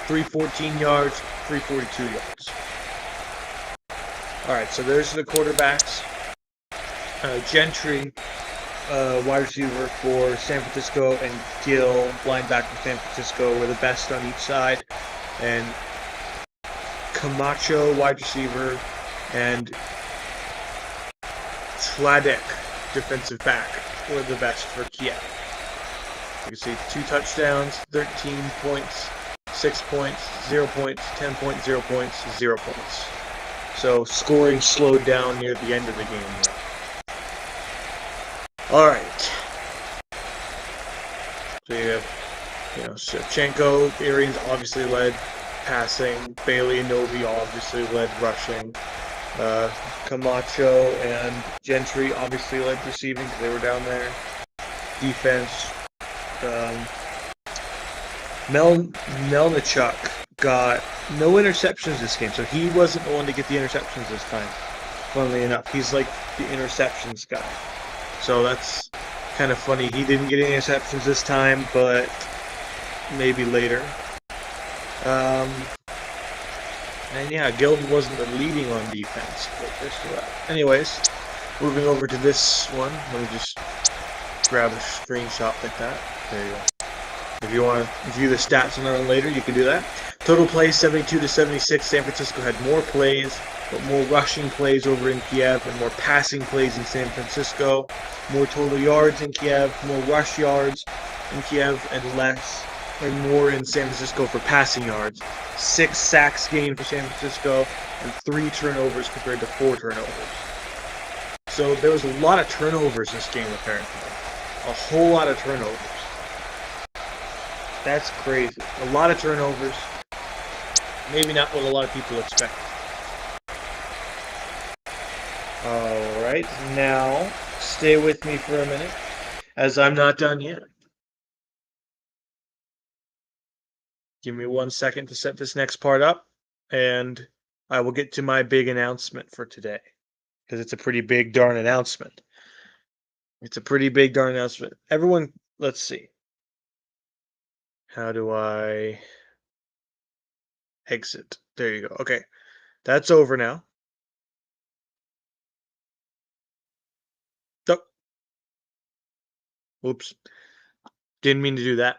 314 yards, 342 yards. All right, so there's the quarterbacks. Gentry, wide receiver for San Francisco, and Gill, linebacker for San Francisco, were the best on each side. And Camacho, wide receiver, and Sladek, defensive back, were the best for Kiev. You can see 2 touchdowns, 13 points, 6 points, 0 points, 10 points, 0 points, 0 points. So scoring slowed down near the end of the game here. All right. So you have, Shevchenko, Arians obviously led passing. Bailey and Novi obviously led rushing. Camacho and Gentry obviously led receiving because they were down there. Defense. Melnichuk got no interceptions this game, so he wasn't the one to get the interceptions this time. Funnily enough, he's like the interceptions guy. So that's kind of funny. He didn't get any interceptions this time, but maybe later. And yeah, Gilden wasn't the leading on defense, but there's still that. Anyways, moving over to this one. Let me just grab a screenshot like that. There you go. If you want to view the stats on their own later, you can do that. Total plays 72 to 76. San Francisco had more plays, but more rushing plays over in Kiev and more passing plays in San Francisco. More total yards in Kiev, more rush yards in Kiev, and more in San Francisco for passing yards. 6 sacks gained for San Francisco and 3 turnovers compared to 4 turnovers. So there was a lot of turnovers this game apparently. A whole lot of turnovers. That's crazy. A lot of turnovers. Maybe not what a lot of people expect. Alright, now stay with me for a minute, as I'm not done yet. Give me 1 second to set this next part up, and I will get to my big announcement for today. Because it's a pretty big darn announcement. It's a pretty big darn announcement. Everyone, let's see. How do I exit? There you go. Okay, that's over now. Oh. Oops. Didn't mean to do that.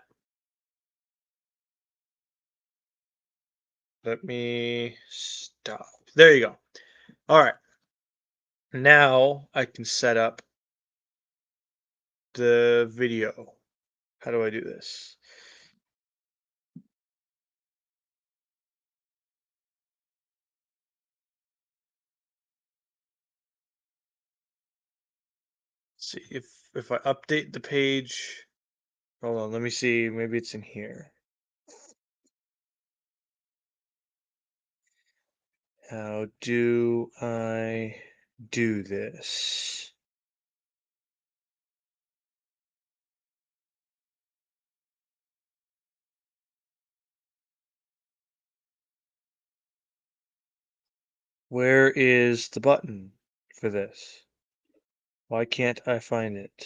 Let me stop. There you go. All right. Now I can set up the video. How do I do this? Let's see if I update the page. Hold on, let me see. Maybe it's in here. How do I do this? Where is the button for this? Why can't I find it?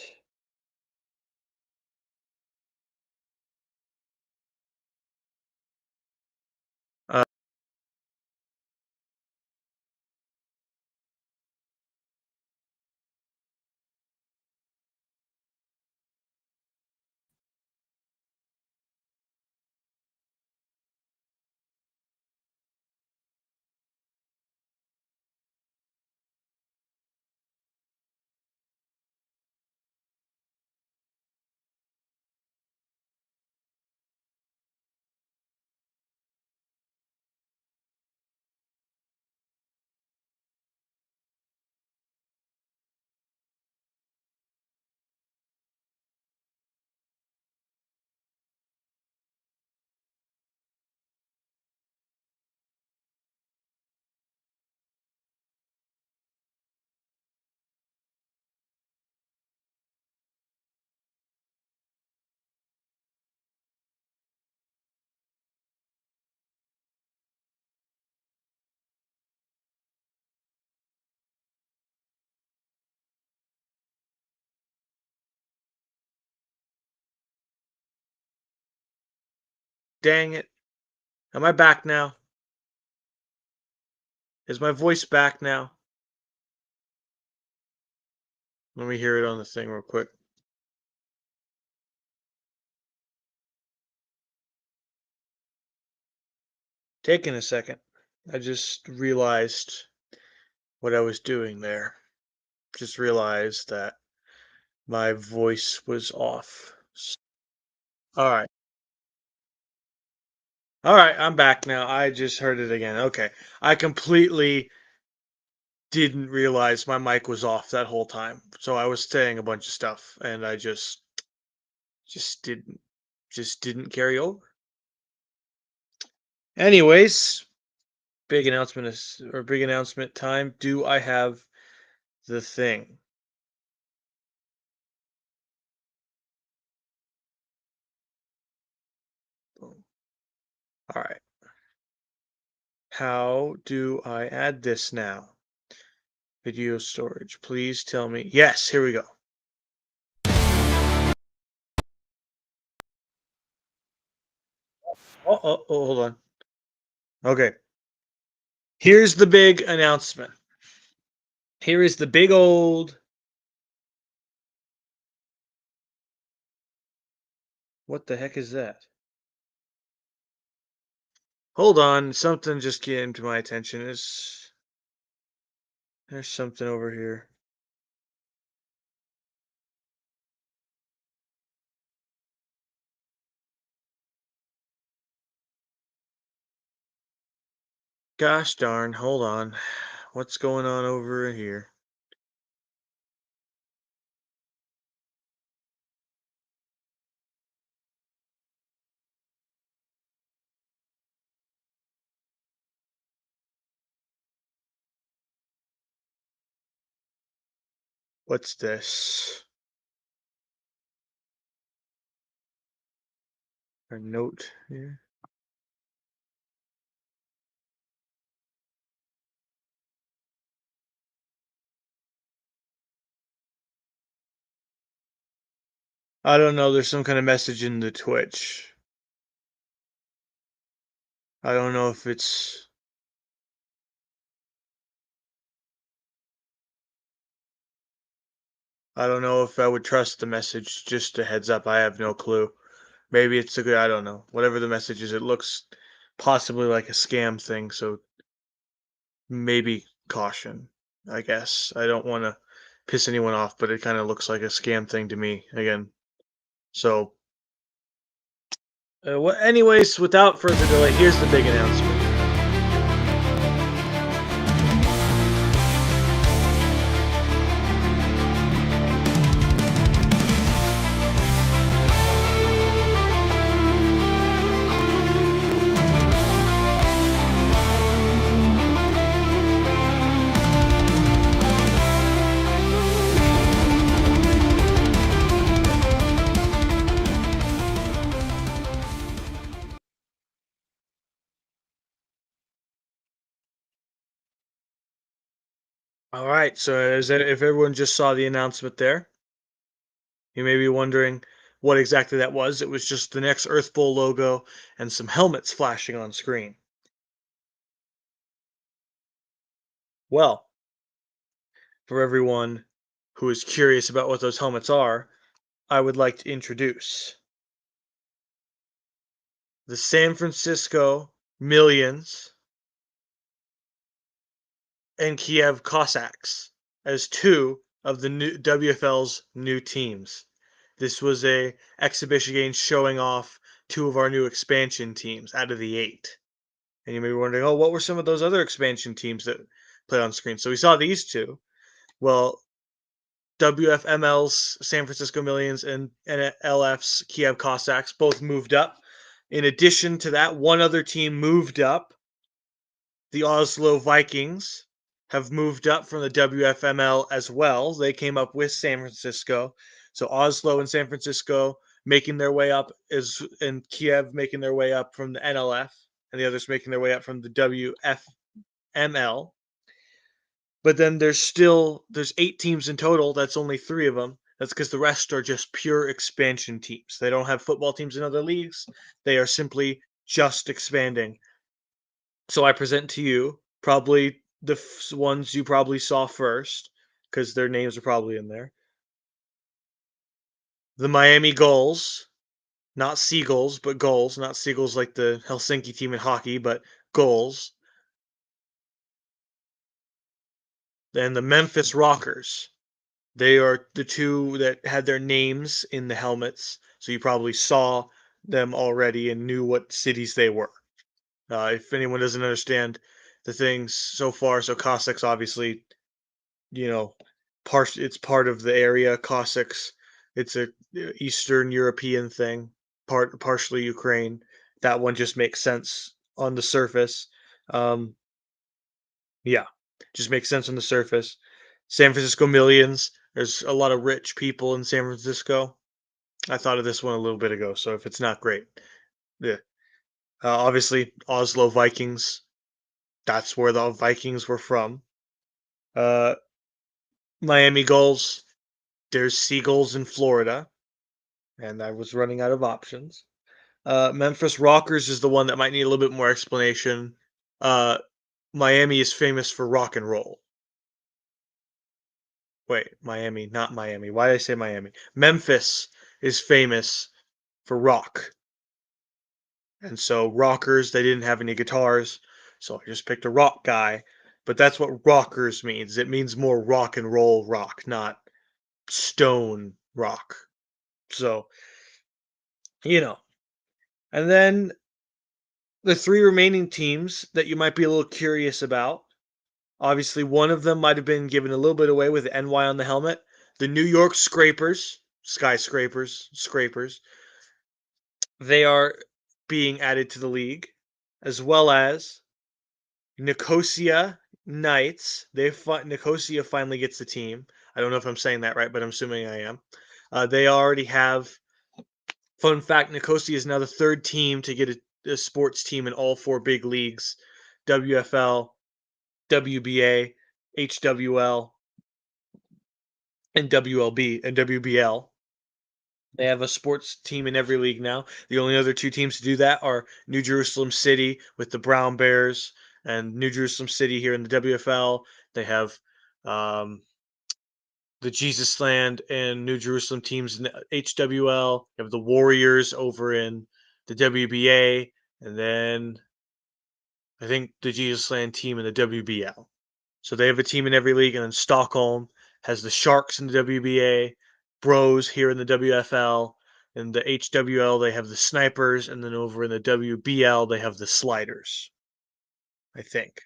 Dang it. Am I back now? Is my voice back now? Let me hear it on the thing real quick. Taking a second. I just realized what I was doing there. Just realized that my voice was off. All right. All right, I'm back now. I just heard it again. Okay. I completely didn't realize my mic was off that whole time. So I was saying a bunch of stuff and I just didn't carry over. Anyways, big announcement time. Do I have the thing? Boom. All right. How do I add this now? Video storage. Please tell me. Yes, here we go. Oh, hold on. Okay. Here's the big announcement. Here is the big old. What the heck is that? Hold on, something just came to my attention. There's something over here. Gosh darn, hold on. What's going on over here? What's this? A note here. I don't know, there's some kind of message in the Twitch. I don't know if it's. I don't know if I would trust the message. Just a heads up, I have no clue. Maybe it's a good. I don't know. Whatever the message is, it looks possibly like a scam thing. So maybe caution. I guess I don't want to piss anyone off, but it kind of looks like a scam thing to me again. So, anyways, without further delay, here's the big announcement. All right, so if everyone just saw the announcement there, you may be wondering what exactly that was. It was just the next Earth Bowl logo and some helmets flashing on screen. Well, for everyone who is curious about what those helmets are, I would like to introduce the San Francisco Millions and Kiev Cossacks as two of the new WFL's new teams. This was a exhibition game showing off two of our new expansion teams out of the 8. And you may be wondering, oh, what were some of those other expansion teams that played on screen? So we saw these two. Well, WFML's San Francisco Millions and NLF's Kiev Cossacks both moved up. In addition to that, one other team moved up. The Oslo Vikings have moved up from the WFML as well. They came up with San Francisco. So Oslo and San Francisco making their way up and Kiev making their way up from the NLF, and the others making their way up from the WFML. But then there's 8 teams in total. That's only 3 of them. That's because the rest are just pure expansion teams. They don't have football teams in other leagues. They are simply just expanding. So I present to you probably the ones you probably saw first, because their names are probably in there. The Miami Gulls, not Seagulls, but Gulls, not Seagulls like the Helsinki team in hockey, but Gulls. Then the Memphis Rockers. They are the two that had their names in the helmets, so you probably saw them already and knew what cities they were. If anyone doesn't understand the things so far, so Cossacks obviously, you know, it's part of the area. Cossacks, it's a Eastern European thing, partially Ukraine. That one just makes sense on the surface. Um, yeah, just makes sense on the surface. San Francisco Millions. There's a lot of rich people in San Francisco. I thought of this one a little bit ago, so if it's not great, yeah. Obviously, Oslo Vikings. That's where the Vikings were from. Uh, Miami Gulls. There's seagulls in Florida, and I was running out of options. Memphis Rockers is the one that might need a little bit more explanation. Uh, Miami is famous for rock and roll. Wait, Miami, not Miami. Why did I say Miami? Memphis is famous for rock. And so rockers, they didn't have any guitars, so I just picked a rock guy. But that's what rockers means. It means more rock and roll rock, not stone rock. So, you know. And then the three remaining teams that you might be a little curious about. Obviously, one of them might have been given a little bit away with the NY on the helmet. The New York Scrapers, skyscrapers, scrapers. They are being added to the league, as well as Nicosia Knights. Nicosia finally gets the team. I don't know if I'm saying that right, but I'm assuming I am. They already have. Fun fact: Nicosia is now the third team to get a sports team in all four big leagues: WFL, WBA, HWL, and WLB and WBL. They have a sports team in every league now. The only other two teams to do that are New Jerusalem City with the Brown Bears and New Jerusalem City here in the WFL. They have um, the Jesus Land and New Jerusalem teams in the HWL. You have the Warriors over in the WBA, and then I think the Jesus Land team in the WBL. So they have a team in every league, and then Stockholm has the Sharks in the WBA, Bros here in the WFL, in the HWL they have the Snipers, and then over in the WBL they have the Sliders. I think.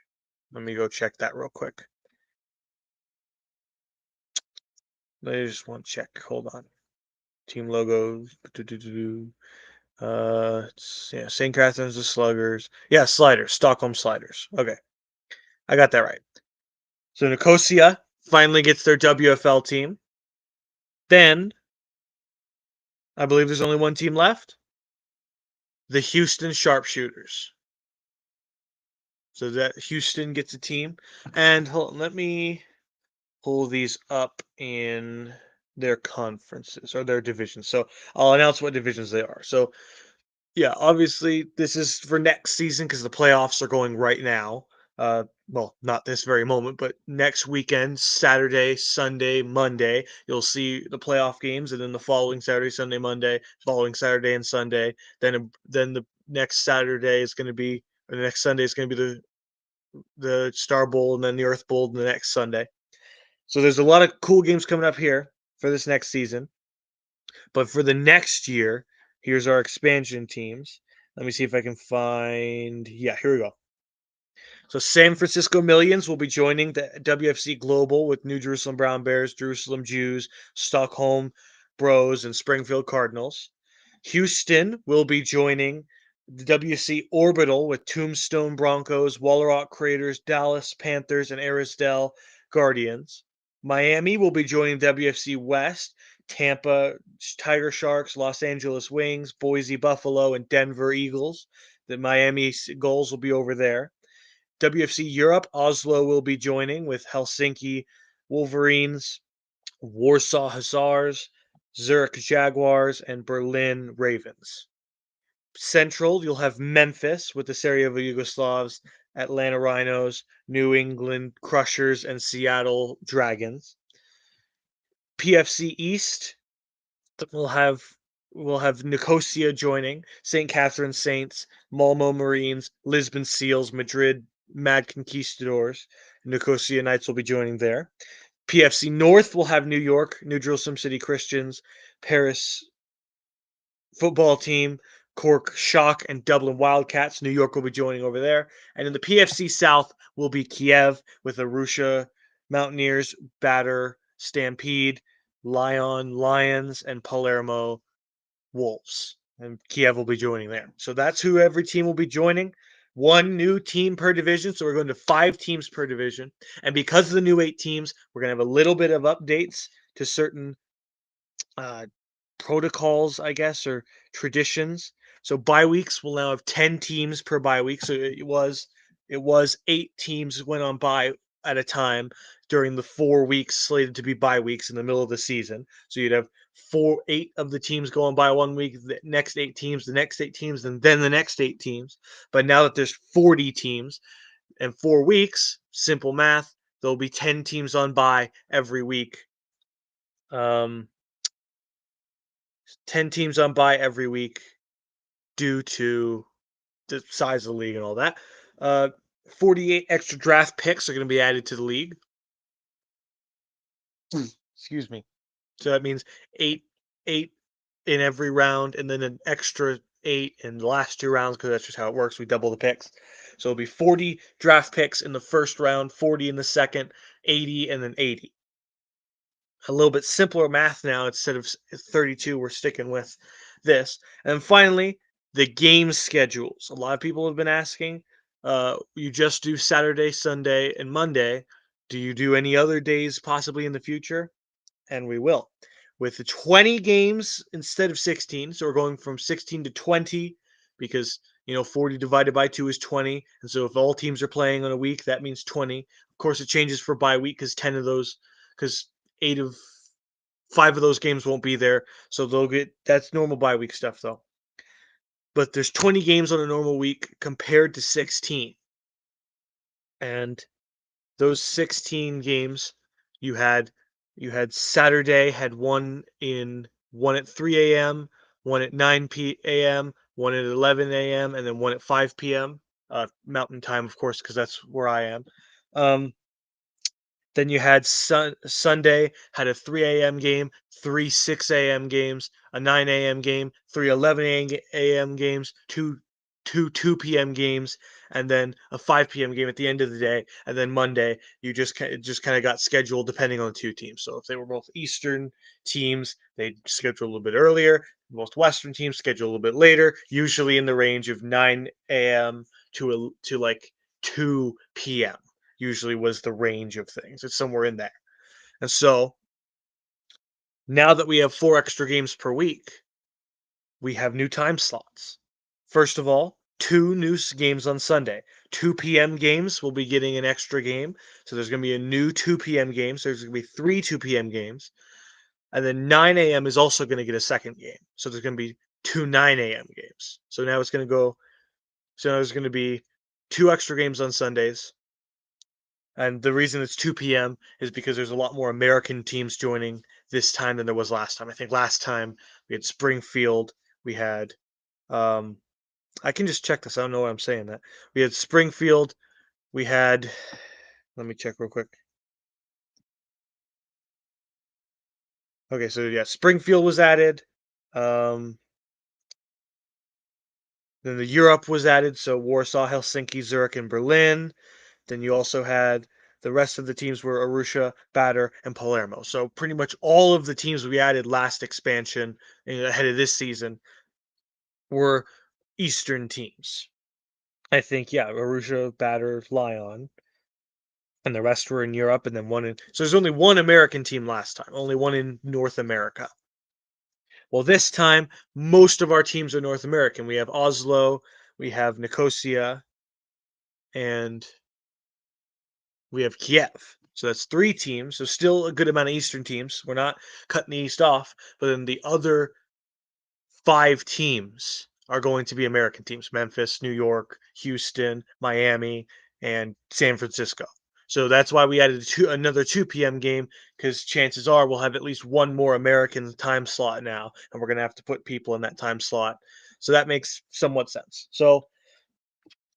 Let me go check that real quick. I just want to check. Hold on. Team logos. Yeah, St. Catherine's the Sluggers. Yeah, Sliders. Stockholm Sliders. Okay, I got that right. So Nicosia finally gets their WFL team. Then I believe there's only one team left. The Houston Sharpshooters. So that Houston gets a team. And hold on, let me pull these up in their conferences or their divisions. So I'll announce what divisions they are. So yeah, obviously this is for next season because the playoffs are going right now. Well, not this very moment, but next weekend, Saturday, Sunday, Monday, you'll see the playoff games, and then the following Saturday, Sunday, Monday, following Saturday and Sunday. Then the next Saturday is going to be, or the next Sunday is going to be the Star Bowl, and then the Earth Bowl the next Sunday. So there's a lot of cool games coming up here for this next season. But for the next year, here's our expansion teams. Let me see if I can find. Yeah, here we go. So San Francisco Millions will be joining the WFC Global with New Jerusalem Brown Bears, Jerusalem Jews, Stockholm Bros, and Springfield Cardinals. Houston will be joining the WFC Orbital with Tombstone Broncos, Wallerock Craters, Dallas Panthers, and Arisdale Guardians. Miami will be joining WFC West, Tampa Tiger Sharks, Los Angeles Wings, Boise Buffalo, and Denver Eagles. The Miami Gulls will be over there. WFC Europe, Oslo will be joining with Helsinki Wolverines, Warsaw Hussars, Zurich Jaguars, and Berlin Ravens. Central, you'll have Memphis with the Sarajevo Yugoslavs, Atlanta Rhinos, New England Crushers, and Seattle Dragons. PFC East, we'll have Nicosia joining, St. Catherine Saints, Malmo Marines, Lisbon Seals, Madrid Mad Conquistadors. Nicosia Knights will be joining there. PFC North will have New York, New Jerusalem City Christians, Paris football team, Cork Shock, and Dublin Wildcats. New York will be joining over there. And in the PFC South will be Kiev with Arusha Mountaineers, Batter, Stampede, Lyon Lions, and Palermo Wolves. And Kiev will be joining there. So that's who every team will be joining. One new team per division. So we're going to 5 teams per division. And because of the new 8 teams, we're going to have a little bit of updates to certain protocols, I guess, or traditions. So bye weeks will now have 10 teams per bye week. So it was 8 teams went on bye at a time during the 4 weeks slated to be bye weeks in the middle of the season. So you'd have 8 of the teams go on bye 1 week, the next 8 teams, the next 8 teams, and then the next 8 teams. But now that there's 40 teams and 4 weeks, simple math, there'll be 10 teams on bye every week. 10 teams on bye every week due to the size of the league and all that. 48 extra draft picks are going to be added to the league. Excuse me. So that means eight in every round, and then an extra 8 in the last 2 rounds, because that's just how it works. We double the picks. So it'll be 40 draft picks in the first round, 40 in the second, 80, and then 80. A little bit simpler math now. Instead of 32, we're sticking with this. And finally, the game schedules. A lot of people have been asking, you just do Saturday, Sunday, and Monday. Do you do any other days possibly in the future? And we will. With the 20 games instead of 16. So we're going from 16 to 20 because, 40 divided by 2 is 20. And so if all teams are playing on a week, that means 20. Of course, it changes for bye week because 10 of those, because 5 of those games won't be there. So that's normal bye week stuff though. But there's 20 games on a normal week compared to 16. And those 16 games, you had Saturday had one at 3 a.m., one at 9 a.m., one at 11 a.m., and then one at 5 p.m. Mountain time, of course, because that's where I am. Then you had Sunday had a 3 a.m. game, 3 6 a.m. games, a 9 a.m. game, 3 11 a.m. games, 2 2 p.m. games, and then a 5 p.m. game at the end of the day. And then Monday, you just kind of got scheduled depending on 2 teams. So if they were both Eastern teams, they schedule a little bit earlier. Most Western teams schedule a little bit later, usually in the range of 9 a.m. to like 2 p.m. Usually was the range of things. It's somewhere in there. And so now that we have 4 extra games per week, we have new time slots. First of all, 2 new games on Sunday. 2 p.m. games will be getting an extra game. So there's going to be a new 2 p.m. game. So there's going to be 3 2 p.m. games. And then 9 a.m. is also going to get a second game. So there's going to be 2 9 a.m. games. So now it's going to be 2 extra games on Sundays. And the reason it's 2 p.m. is because there's a lot more American teams joining this time than there was last time. I think last time we had Springfield. We had, I can just check this. I don't know why I'm saying that. We had Springfield. We had, let me check real quick. Okay, so yeah, Springfield was added. Then the Europe was added. So Warsaw, Helsinki, Zurich, and Berlin. Then you also had the rest of the teams were Arusha, Batter, and Palermo. So pretty much all of the teams we added last expansion ahead of this season were Eastern teams. I think, yeah, Arusha, Batter, Lyon, and the rest were in Europe, and then so there's only one American team last time, only one in North America. Well, this time, most of our teams are North American. We have Oslo, we have Nicosia, and we have Kiev. So that's 3 teams. So still a good amount of Eastern teams. We're not cutting the East off. But then the other 5 teams are going to be American teams: Memphis, New York, Houston, Miami, and San Francisco. So that's why we added another 2 p.m. game, because chances are we'll have at least one more American time slot now, and we're going to have to put people in that time slot. So that makes somewhat sense. So,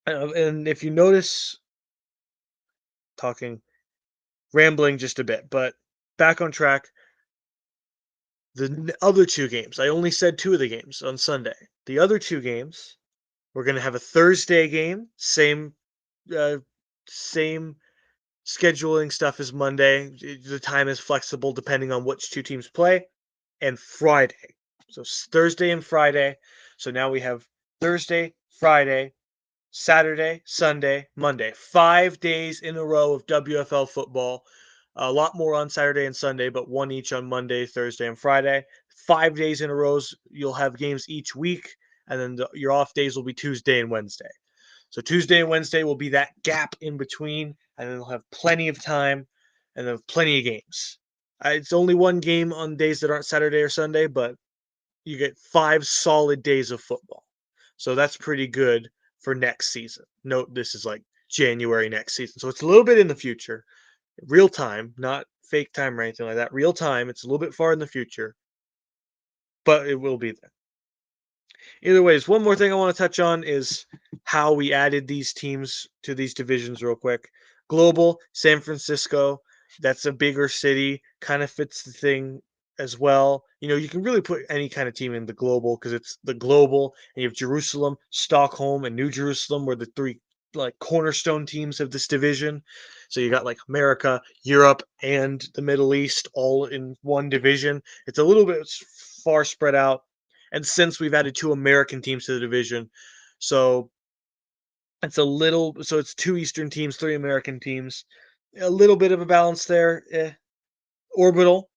and if you notice, talking, rambling just a bit, but back on track. The other 2 games, I only said 2 of the games on Sunday. The other 2 games, we're going to have a Thursday game, uh, same scheduling stuff as Monday. The time is flexible depending on which 2 teams play, and Friday. So Thursday and Friday. So now we have Thursday, Friday, Saturday, Sunday, Monday. 5 days in a row of WFL football. A lot more on Saturday and Sunday, but one each on Monday, Thursday, and Friday. 5 days in a row, you'll have games each week, and then your off days will be Tuesday and Wednesday. So Tuesday and Wednesday will be that gap in between, and then they'll have plenty of time, and then plenty of games. It's only one game on days that aren't Saturday or Sunday, but you get 5 solid days of football. So that's pretty good for next season. Note this is like January next season. So it's a little bit in the future. Real time, not fake time or anything like that. Real time. It's a little bit far in the future, but it will be there. Either ways, one more thing I want to touch on is how we added these teams to these divisions real quick. Global, San Francisco, that's a bigger city, kind of fits the thing as well. You know, you can really put any kind of team in the global because it's the global, and you have Jerusalem, Stockholm, and New Jerusalem were the 3 like cornerstone teams of this division. So you got like America, Europe, and the Middle East all in one division. It's a little bit far spread out. And since we've added 2 American teams to the division, so it's 2 Eastern teams, 3 American teams. A little bit of a balance there. Orbital,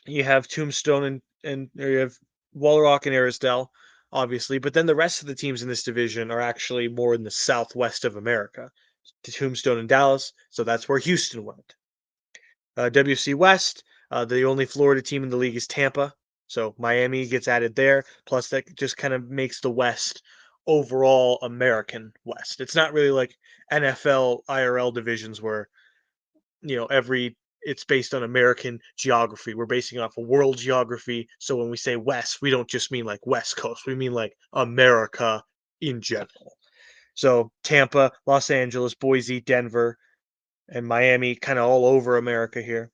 you have Tombstone and or you have Walrock and Arisdale, obviously, but then the rest of the teams in this division are actually more in the southwest of America, to Tombstone and Dallas. So that's where Houston went. WC West, the only Florida team in the league is Tampa. So Miami gets added there. Plus, that just kind of makes the West overall American West. It's not really like NFL IRL divisions where, it's based on American geography. We're basing off of world geography. So when we say West, we don't just mean like West Coast. We mean like America in general. So Tampa, Los Angeles, Boise, Denver, and Miami, kind of all over America here.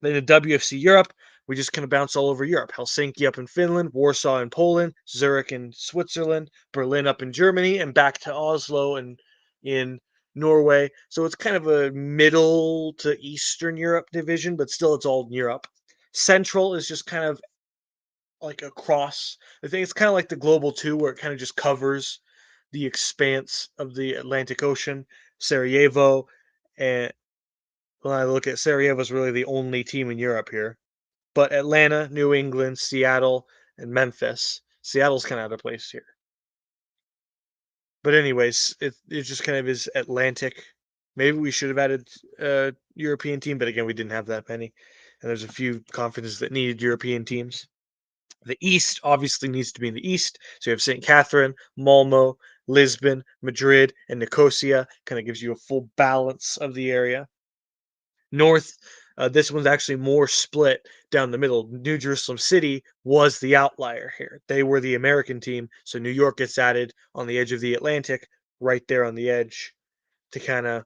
Then the WFC Europe, we just kind of bounce all over Europe. Helsinki up in Finland, Warsaw in Poland, Zurich in Switzerland, Berlin up in Germany, and back to Oslo and in Norway. So it's kind of a middle to Eastern Europe division, but still it's all in Europe. Central is just kind of like across. I think it's kind of like the Global 2, where it kind of just covers the expanse of the Atlantic Ocean. Sarajevo, and when I look at Sarajevo's really the only team in Europe here. But Atlanta, New England, Seattle, and Memphis. Seattle's kind of out of place here. But anyways, it just kind of is Atlantic. Maybe we should have added a European team, but again, we didn't have that many. And there's a few conferences that needed European teams. The East obviously needs to be in the East. So you have St. Catherine, Malmo, Lisbon, Madrid, and Nicosia. Kind of gives you a full balance of the area. North, this one's actually more split down the middle. New Jerusalem City was the outlier here. They were the American team, so New York gets added on the edge of the Atlantic, right there on the edge, to kind of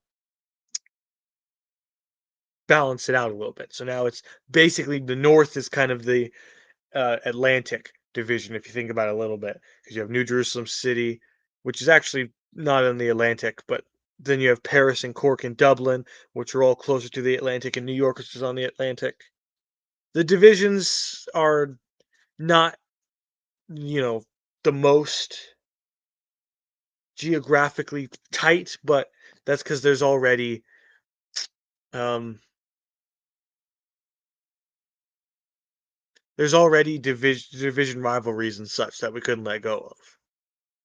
balance it out a little bit. So now it's basically the North is kind of the Atlantic division, if you think about it a little bit, because you have New Jerusalem City, which is actually not in the Atlantic, but then you have Paris and Cork and Dublin, which are all closer to the Atlantic, and New York, which is on the Atlantic. The divisions are not, the most geographically tight, but that's because there's already division rivalries and such that we couldn't let go of,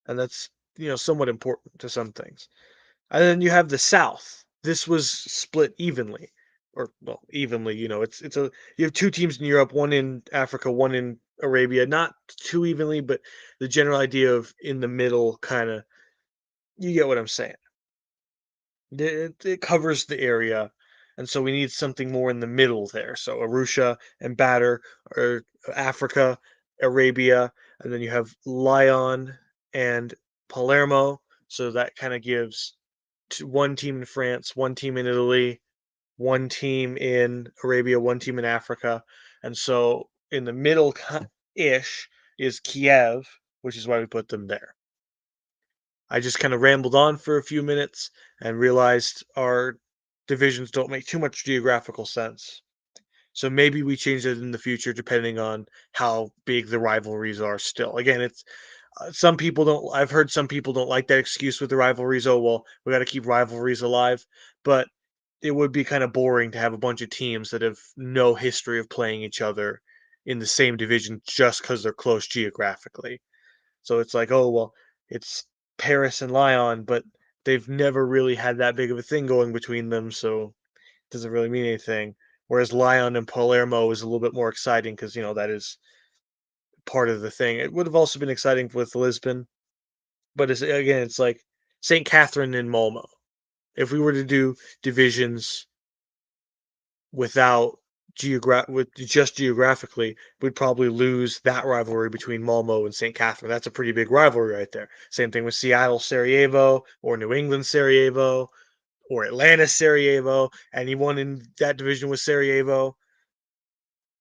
and that's somewhat important to some things. And then you have the South. This was split evenly, or well, evenly. You have 2 teams in Europe, one in Africa, one in Arabia, not too evenly, but the general idea of in the middle kind of, you get what I'm saying. It covers the area, and so we need something more in the middle there. So Arusha and Badr, or Africa, Arabia, and then you have Lyon and Palermo. So that kind of gives one team in France, one team in Italy, one team in Arabia, one team in Africa. And so in the middle ish is Kiev, which is why we put them there. I just kind of rambled on for a few minutes and realized our divisions don't make too much geographical sense. So maybe we change it in the future depending on how big the rivalries are still. Again, it's some people don't, I've heard some people don't like that excuse with the rivalries. Oh, well, we got to keep rivalries alive. But it would be kind of boring to have a bunch of teams that have no history of playing each other in the same division just because they're close geographically. So it's like, oh, well, it's Paris and Lyon, but they've never really had that big of a thing going between them, so it doesn't really mean anything. Whereas Lyon and Palermo is a little bit more exciting because, that is part of the thing. It would have also been exciting with Lisbon, but it's like St. Catherine and Malmo. If we were to do divisions without with just geographically, we'd probably lose that rivalry between Malmo and St. Catherine. That's a pretty big rivalry right there. Same thing with Seattle Sarajevo, or New England Sarajevo, or Atlanta Sarajevo. Anyone in that division was Sarajevo.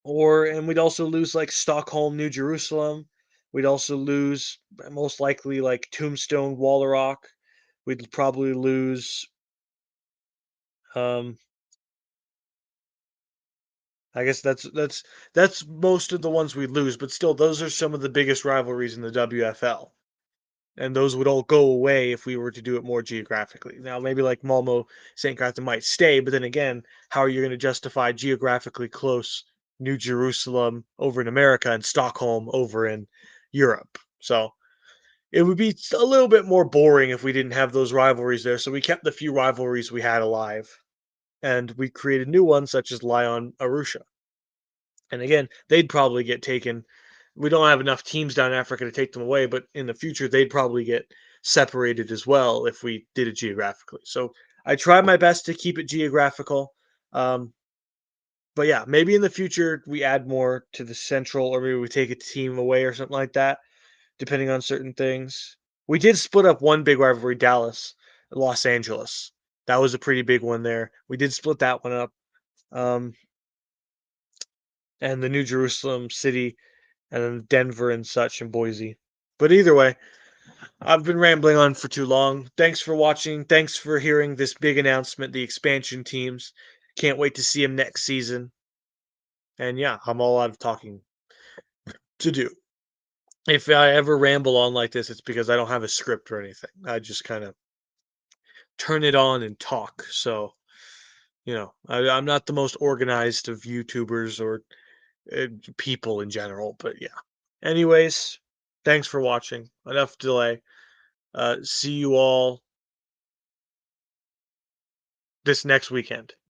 And we'd also lose like Stockholm, New Jerusalem. We'd also lose most likely like Tombstone, Wallerock. We'd probably lose um I guess that's most of the ones we lose, but still, those are some of the biggest rivalries in the WFL, and those would all go away if we were to do it more geographically. Now, maybe like Malmo, St. Catherine might stay, but then again, how are you going to justify geographically close New Jerusalem over in America and Stockholm over in Europe? So it would be a little bit more boring if we didn't have those rivalries there. So we kept the few rivalries we had alive, and we created new ones such as Lyon Arusha. And again, they'd probably get taken. We don't have enough teams down in Africa to take them away, but in the future, they'd probably get separated as well if we did it geographically. So I try my best to keep it geographical. Um, but yeah, maybe in the future we add more to the central, or maybe we take a team away or something like that, depending on certain things. We did split up one big rivalry, Dallas, Los Angeles. That was a pretty big one there. We did split that one up. Um, and the New Jerusalem city, and then Denver and such, and Boise. But either way, I've been rambling on for too long. Thanks for watching. Thanks for hearing this big announcement, the expansion teams. Can't wait to see them next season. And yeah, I'm all out of talking to do. If I ever ramble on like this, it's because I don't have a script or anything. I just kind of turn it on and talk. So, I'm not the most organized of YouTubers or people in general, but yeah. Anyways, thanks for watching. Enough delay. See you all this next weekend.